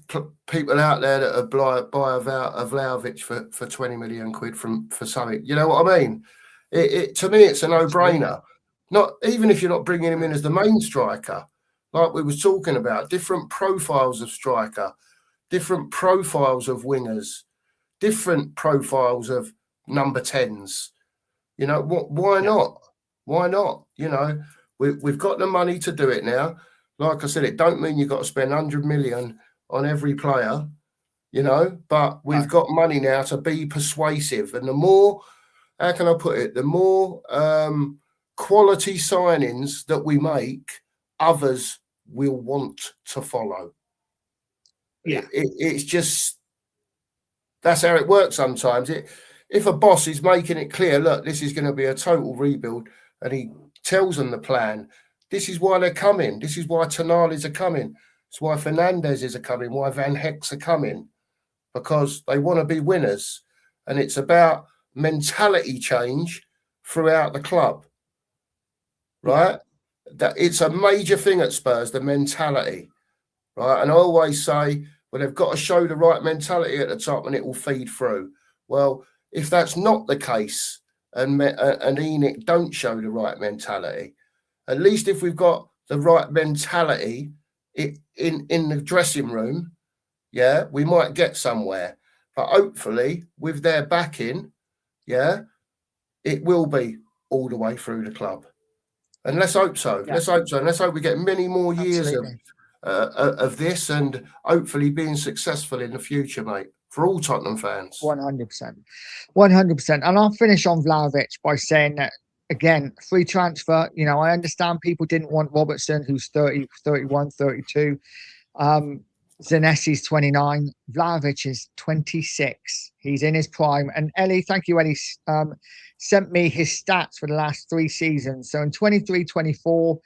people out there that would buy a Vlahovic for 20 million quid for something. You know what I mean? To me, it's a no-brainer. Not even if you're not bringing him in as the main striker, like we was talking about, different profiles of striker, different profiles of wingers, different profiles of number 10s. You know, why not? Why not? You know, we've got the money to do it now. Like I said, it don't mean you've got to spend 100 million on every player, you know, but we've got money now to be persuasive. And the more, how can I put it, the more quality signings that we make, others will want to follow. It's just, that's how it works sometimes. If a boss is making it clear, look, this is going to be a total rebuild, and he tells them the plan, this is why they're coming. This is why Tonali's are coming. It's why Fernandez's are coming, why Van Heck's are coming, because they want to be winners. And it's about mentality change throughout the club, right? That it's a major thing at Spurs, the mentality, right? And I always say, well, they've got to show the right mentality at the top and it will feed through. Well, if that's not the case and ENIC don't show the right mentality, at least if we've got the right mentality in the dressing room, we might get somewhere. But hopefully, with their backing, it will be all the way through the club. And let's hope so. Let's hope so. And let's hope we get many more years of this, and hopefully being successful in the future, mate, for all Tottenham fans. 100%. 100%. And I'll finish on Vlahovic by saying that, again, free transfer. You know, I understand people didn't want Robertson, who's 30, 31, 32. Zanessi's 29. Vlahovic is 26. He's in his prime. And Ellie, thank you, Ellie, sent me his stats for the last 3 seasons. So in 23-24,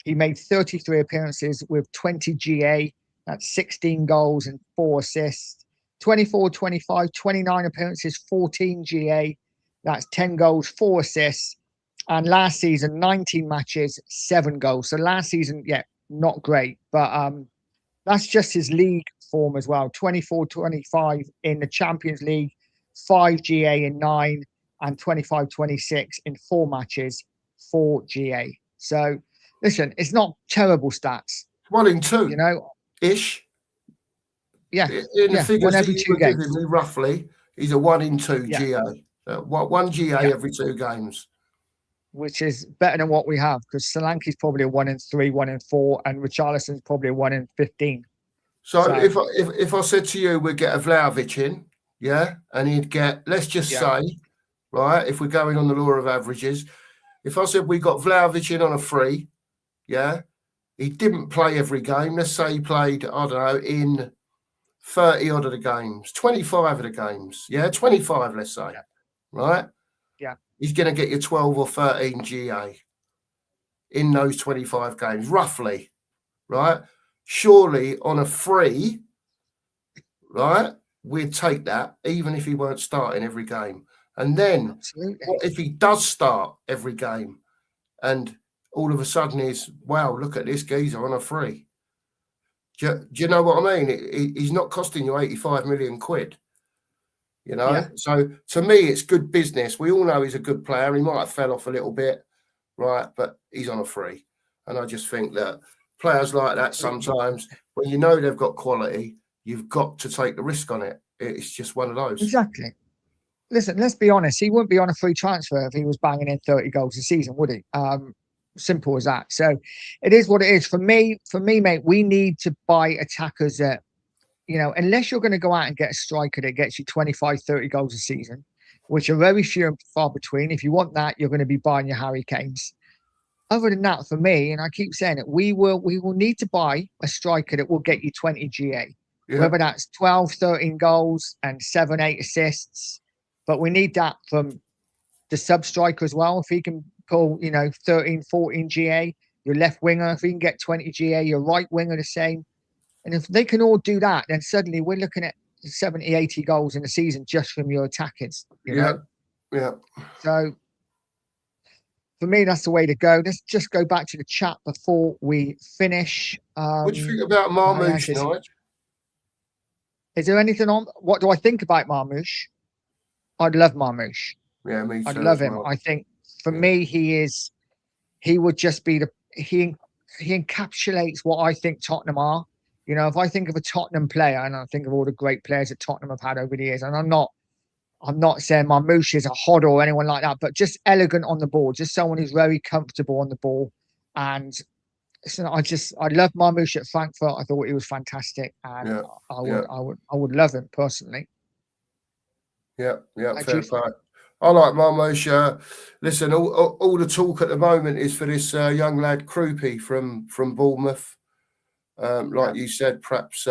he made 33 appearances with 20 GA. That's 16 goals and 4 assists. 24-25, 29 appearances, 14 GA. That's 10 goals, 4 assists. And last season, 19 matches, 7 goals. So last season, not great. But that's just his league form as well. 24-25 in the Champions League, 5 GA in 9, and 25-26 in 4 matches, 4 GA. So, listen, it's not terrible stats. 1 in 2. You know, ish. Yeah, In the yeah, figures one that every you two were giving games. me, roughly, he's a 1 in 2 Yeah, GA. One GA yeah, every 2 games. which is better than what we have because Solanke's probably a 1 in 3, 1 in 4, and Richarlison's probably a 1 in 15. So So if I said to you, we'd get a Vlahovic in, yeah, and he'd get, let's just yeah, say, right, if we're going on the law of averages, if I said we got Vlahovic in on a free, yeah, he didn't play every game. Let's say he played, I don't know, in 30 odd of the games, 25 of the games, yeah, 25, let's say, yeah, right? yeah. He's going to get you 12 or 13 GA in those 25 games, roughly, right? Surely on a free, right, we'd take that even if he weren't starting every game. And then Absolutely. what if he does start every game and all of a sudden is, wow, look at this geezer on a free. Do you know what I mean? He's not costing you 85 million quid. You know, Yeah. so to me, it's good business. We all know he's a good player. He might have fell off a little bit, right? But he's on a free. And I just think that players like that sometimes, when you know they've got quality, you've got to take the risk on it. It's just one of those. Exactly. Listen, let's be honest. He wouldn't be on a free transfer if he was banging in 30 goals a season, would he? Simple as that. So it is what it is. For me, mate, we need to buy attackers that, unless you're going to go out and get a striker that gets you 25, 30 goals a season, which are very few and far between. If you want that, you're going to be buying your Harry Kanes. Other than that, for me, and I keep saying it, we will need to buy a striker that will get you 20 GA, whether that's 12, 13 goals and 7, 8 assists. But we need that from the sub striker as well. If he can pull, 13, 14 GA, your left winger, if he can get 20 GA, your right winger the same. And if they can all do that, then suddenly we're looking at 70, 80 goals in a season just from your attackers, you know? Yeah. So for me, that's the way to go. Let's just go back to the chat before we finish. What do you think about Marmoush, Nigel? Is there anything on? What do I think about Marmoush? I'd love Marmoush. Yeah, me too. I'd love him. I think for me, he would just be he encapsulates what I think Tottenham are. If I think of a Tottenham player and I think of all the great players that Tottenham have had over the years, and I'm not saying Marmoush is a hod or anyone like that, but just elegant on the ball, just someone who's very comfortable on the ball. And so I love Marmoush at Frankfurt. I thought he was fantastic, and I would love him personally. Yeah, fair play. I like Marmoush. Listen, all the talk at the moment is for this young lad Krupi from Bournemouth. You said, perhaps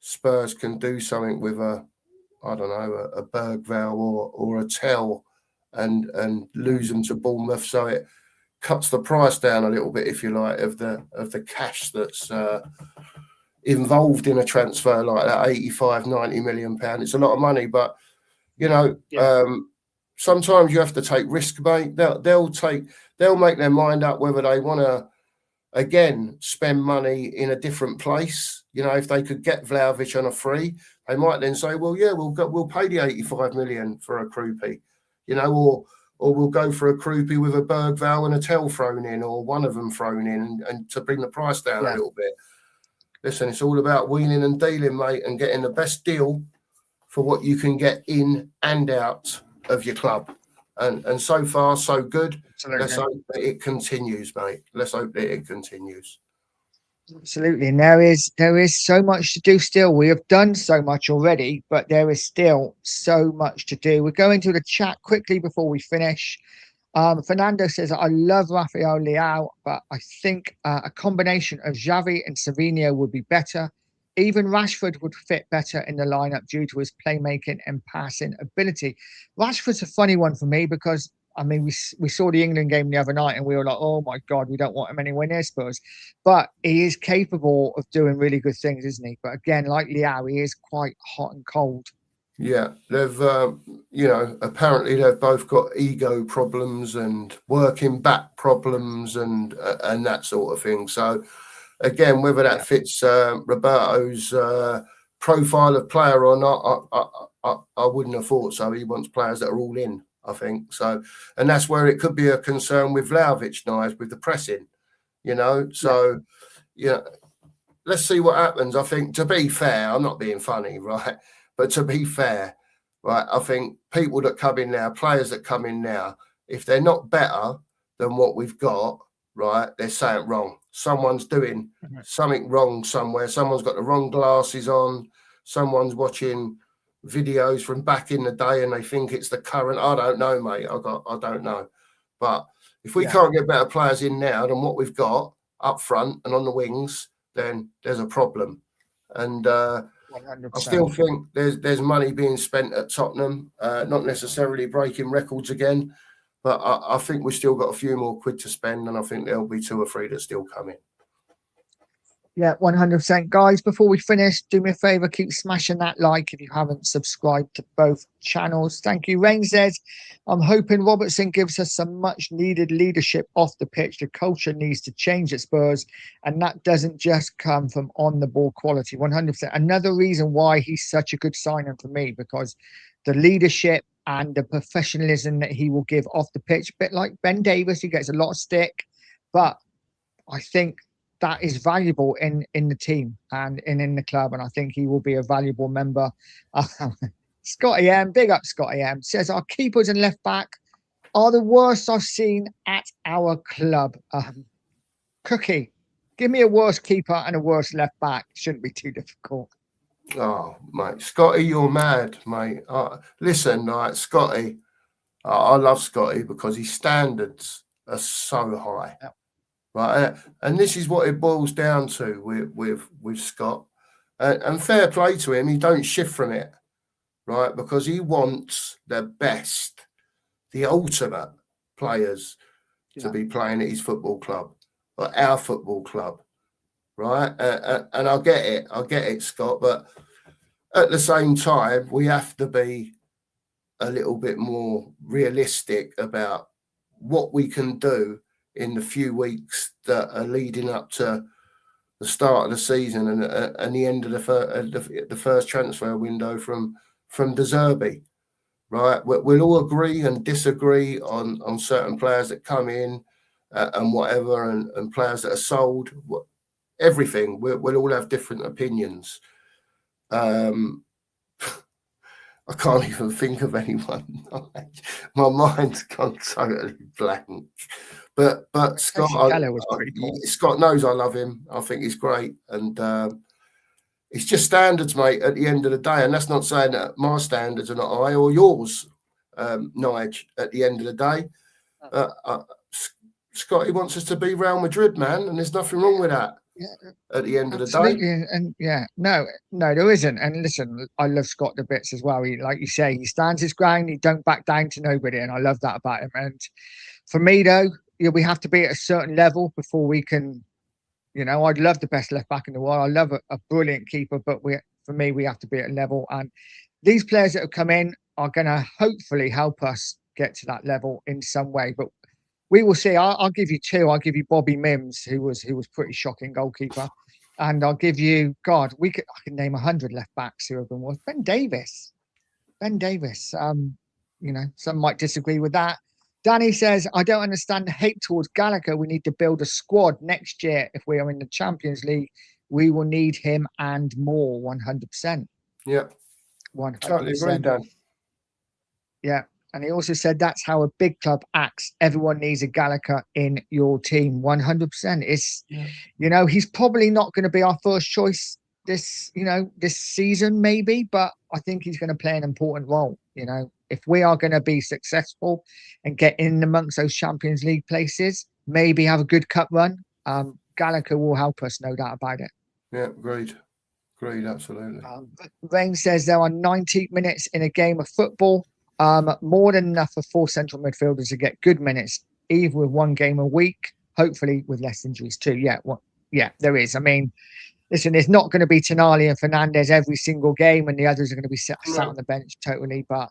Spurs can do something with a Bergvall or a Tell and lose them to Bournemouth, so it cuts the price down a little bit, if you like, of the cash that's involved in a transfer like that. 85, 90 million pound. It's a lot of money, but sometimes you have to take risk, mate. They'll make their mind up whether they want to again spend money in a different place. If they could get Vlahovic on a free, they might then say, well, yeah, we'll pay the 85 million for a Krupi, or we'll go for a Krupi with a Bergvall and a Tell thrown in, or one of them thrown in, and to bring the price down a little bit. Listen, it's all about wheeling and dealing, mate, and getting the best deal for what you can get in and out of your club. And so far, so good. Absolutely. Let's hope that it continues, mate. Let's hope that it continues. Absolutely. And there is so much to do still. We have done so much already, but there is still so much to do. We're going to the chat quickly before we finish. Fernando says, I love Rafael Leao, but I think a combination of Xavi and Savinho would be better. Even Rashford would fit better in the lineup due to his playmaking and passing ability. Rashford's a funny one for me because, we saw the England game the other night and we were like, oh my God, we don't want him anywhere near Spurs. But he is capable of doing really good things, isn't he? But again, like Leao, he is quite hot and cold. Yeah, they've, apparently they've both got ego problems and working back problems and that sort of thing. So, again, whether that fits Roberto's profile of player or not, I wouldn't have thought so. He wants players that are all in, I think. So, and that's where it could be a concern with Vlahovic, with the pressing, So, let's see what happens. I think, to be fair, I'm not being funny, right? But to be fair, right, I think people that come in now, players that come in now, if they're not better than what we've got, right, they're saying wrong. Someone's doing something wrong somewhere. Someone's got the wrong glasses on. Someone's watching videos from back in the day and they think it's the current. I don't know, mate. I don't know. But if we can't get better players in now than what we've got up front and on the wings, then there's a problem. And I still think there's money being spent at Tottenham, not necessarily breaking records again, but I think we've still got a few more quid to spend, and I think there'll be 2 or 3 that still come in. Yeah, 100%. Guys, before we finish, do me a favour, keep smashing that like if you haven't subscribed to both channels. Thank you. Rain says, I'm hoping Robertson gives us some much needed leadership off the pitch. The culture needs to change at Spurs, and that doesn't just come from on the ball quality. 100%. Another reason why he's such a good signing for me, because the leadership and the professionalism that he will give off the pitch, a bit like Ben Davies, he gets a lot of stick, but I think that is valuable in the team and in the club, and I think he will be a valuable member. Scotty M, big up Scotty M, says our keepers and left back are the worst I've seen at our club. Cookie, give me a worse keeper and a worse left back. Shouldn't be too difficult. Oh, mate, Scotty, you're mad, mate. Listen, right, Scotty, I love Scotty because his standards are so high. Yep. Right, and this is what it boils down to with Scott, and fair play to him. He don't shift from it, right, because he wants the best, the ultimate players to be playing at his football club, or our football club, right? And I get it, Scott. But at the same time, we have to be a little bit more realistic about what we can do in the few weeks that are leading up to the start of the season and the end of the first transfer window from De Zerbi, right? We'll all agree and disagree on certain players that come in and whatever, and players that are sold, everything. We'll all have different opinions. I can't even think of anyone. My mind's gone totally blank. But Scott, Scott knows I love him. I think he's great, and it's just standards, mate. At the end of the day, and that's not saying that my standards are not high or yours, Nige. At the end of the day, Scotty wants us to be Real Madrid, man, and there's nothing wrong with that. Yeah, at the end of the day, and no, there isn't. And listen, I love Scott to bits as well. He, like you say, he stands his ground. He don't back down to nobody, and I love that about him. And for me, though, we have to be at a certain level before we can. I'd love the best left back in the world. I love a brilliant keeper, but for me, we have to be at a level. And these players that have come in are going to hopefully help us get to that level in some way. But we will see. I'll give you 2. I'll give you Bobby Mims, who was pretty shocking goalkeeper, and I'll give you I can name 100 left backs who have been worth. Ben Davies. Some might disagree with that. Danny says, I don't understand the hate towards Gallagher. We need to build a squad next year. If we are in the Champions League, we will need him and more. 100%. Yeah, 100%. Totally agree, Dan. Yeah. And he also said that's how a big club acts. Everyone needs a Gallagher in your team. 100%. It's, he's probably not going to be our first choice this season, maybe, but I think he's going to play an important role. If we are going to be successful and get in amongst those Champions League places, maybe have a good cup run, Gallagher will help us, no doubt about it. Yeah, agreed, absolutely. Rain says there are 90 minutes in a game of football. More than enough for 4 central midfielders to get good minutes, either with 1 game a week, hopefully with less injuries too. Yeah, there is. I mean, listen, it's not going to be Tonali and Fernandes every single game, and the others are going to be sat on the bench totally. But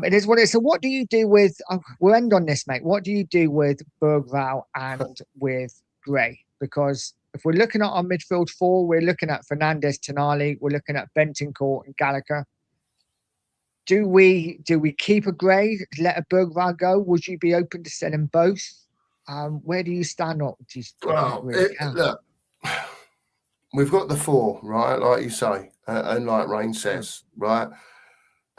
it is what it is. So what do you do with, we'll end on this, mate. What do you do with Bergvall and with Gray? Because if we're looking at our midfield 4, we're looking at Fernandes, Tonali, we're looking at Bentancur and Gallagher. Do we keep a Gray, let a Bergvall go? Would you be open to selling both? Where do you stand on? Look, we've got the 4, right? Like you say, and like Rain says, right?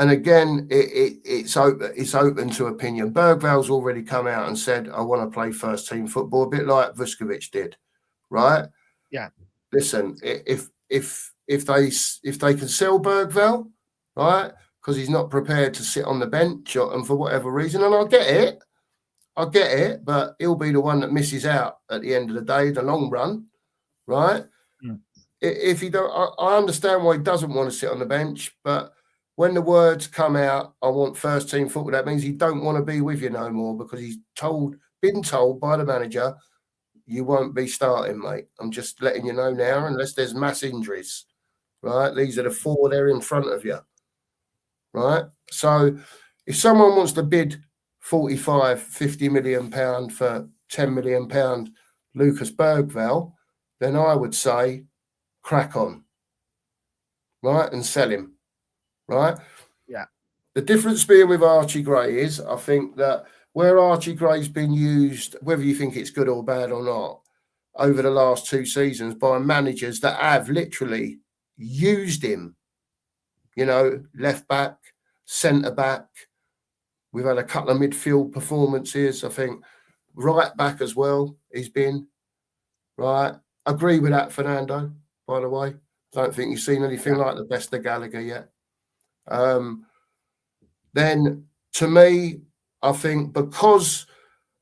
And again, it's open to opinion. Bergval's already come out and said, I want to play first team football, a bit like Vuskovic did, right? Yeah. Listen, if they can sell Bergval, right, because he's not prepared to sit on the bench and for whatever reason, and I get it, but he'll be the one that misses out at the end of the day, the long run, right? If he don't, I understand why he doesn't want to sit on the bench, but when the words come out, I want first team football, that means he don't want to be with you no more because he's been told by the manager, you won't be starting, mate. I'm just letting you know now, unless there's mass injuries, right? These are the 4 there in front of you, right? So if someone wants to bid 45, 50 million pound for 10 million pound Lucas Bergval, then I would say crack on, right? And sell him. Right? Yeah. The difference being with Archie Gray is, I think that where Archie Gray's been used, whether you think it's good or bad or not, over the last 2 seasons by managers that have literally used him, left back, centre back. We've had a couple of midfield performances. I think right back as well. He's been right. Agree with that, Fernando. By the way, don't think you've seen anything like the best of Gallagher yet. Then to me, I think because,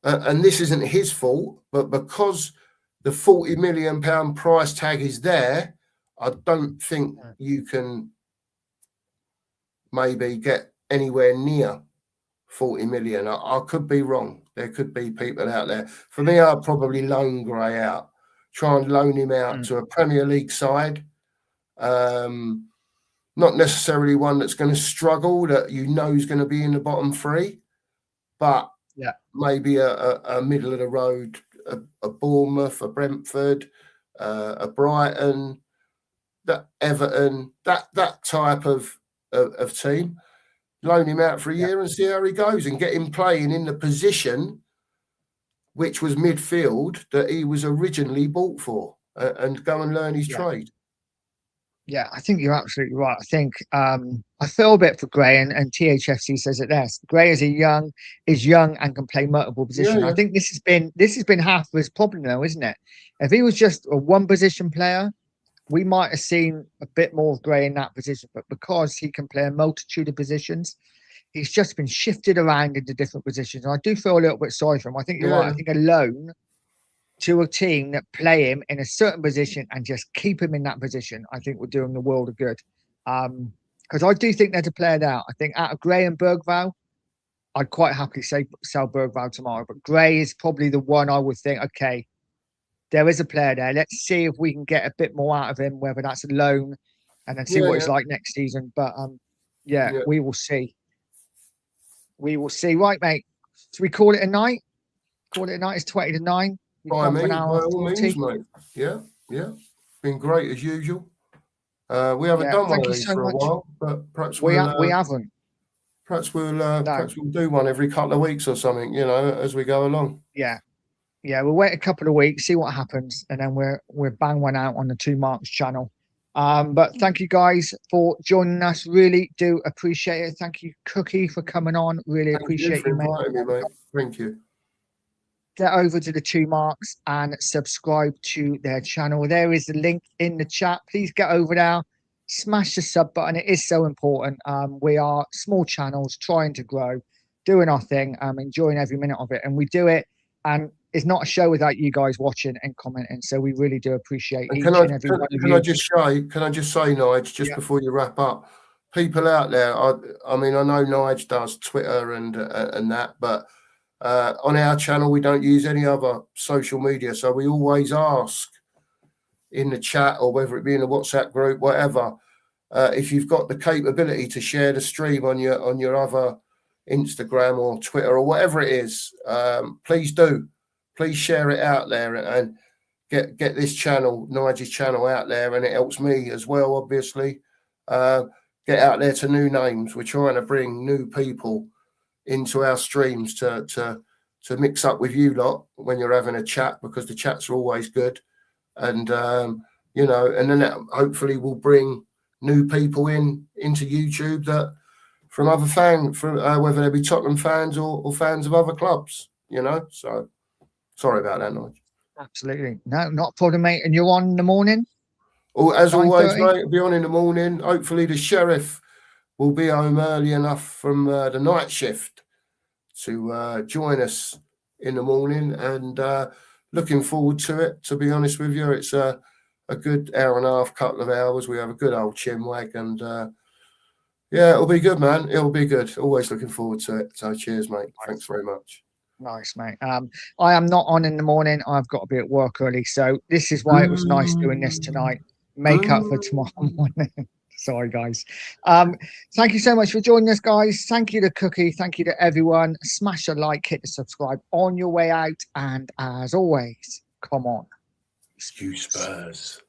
and this isn't his fault, but because the £40 million price tag is there, I don't think you can maybe get anywhere near 40 million. I could be wrong. There could be people out there. For me, I'd probably loan Gray out, try and loan him out to a Premier League side. Not necessarily one that's going to struggle, that is going to be in the bottom 3, but maybe a middle of the road, a Bournemouth, a Brentford, a Brighton, that Everton, that type of team. Loan him out for a year and see how he goes, and get him playing in the position which was midfield that he was originally bought for, and go and learn his trade. Yeah, I think you're absolutely right. I think I feel a bit for Gray, and THFC says it there. Gray is young and can play multiple positions. I think this has been half of his problem, though, isn't it? If he was just a one position player, we might have seen a bit more of Gray in that position. But because he can play a multitude of positions, he's just been shifted around into different positions. And I do feel a little bit sorry for him. I think you're right. I think a loan to a team that play him in a certain position and just keep him in that position, I think would do him the world of good. Because I do think there's a player there. I think out of Gray and Bergval, I'd quite happily say sell Bergval tomorrow. But Gray is probably the one I would think, okay, there is a player there. Let's see if we can get a bit more out of him, whether that's a loan, and then see what it's like next season. But we will see. We will see. Right, mate. Should we call it a night? Call it a night. It's 20 to 9. By all means, mate. Yeah. Been great as usual. We haven't done one of these for a while, but perhaps we haven't. Perhaps we'll do one every couple of weeks or something, as we go along. Yeah, we'll wait a couple of weeks, see what happens, and then we'll bang one out on the Two Marks channel. But thank you guys for joining us. Really do appreciate it. Thank you, Cookie, for coming on. Really appreciate you, mate. Thank you. Get over to the Two Marks and subscribe to their channel. There is the link in the chat. Please get over there, smash the sub button. It is so important. We are small channels trying to grow, doing our thing, enjoying every minute of it, and we do it. And it's not a show without you guys watching and commenting. So we really do appreciate each and every one of you. Can I just say, Nige, before you wrap up, people out there, I mean, I know Nige does Twitter and that, but on our channel, we don't use any other social media. So we always ask in the chat, or whether it be in the WhatsApp group, whatever, if you've got the capability to share the stream on your other Instagram or Twitter or whatever it is, please do. Please share it out there and get this channel, Nigel's channel, out there, and it helps me as well, obviously. Get out there to new names. We're trying to bring new people into our streams to mix up with you lot when you're having a chat, because the chats are always good. And you know, and then that hopefully will bring new people into YouTube that from other whether they be Tottenham fans or fans of other clubs, you know. So sorry about that, Nigel. Absolutely. No, not a problem, mate. And you're on in the morning? Oh, as always, 9:30? mate, it'll be on in the morning. Hopefully the Sheriff will be home early enough from the night shift to join us in the morning, and looking forward to it. To be honest with you, it's a good hour and a half, couple of hours. We have a good old chinwag, and yeah, it'll be good, man. It'll be good. Always looking forward to it. So cheers, mate. Thanks very much. Nice, mate. I am not on in the morning. I've got to be at work early, so this is why it was nice doing this tonight. Make up for tomorrow morning. Sorry, guys. Thank you so much for joining us, guys. Thank you to Cookie. Thank you to everyone. Smash a like, hit the subscribe on your way out, and as always, come on, You Spurs.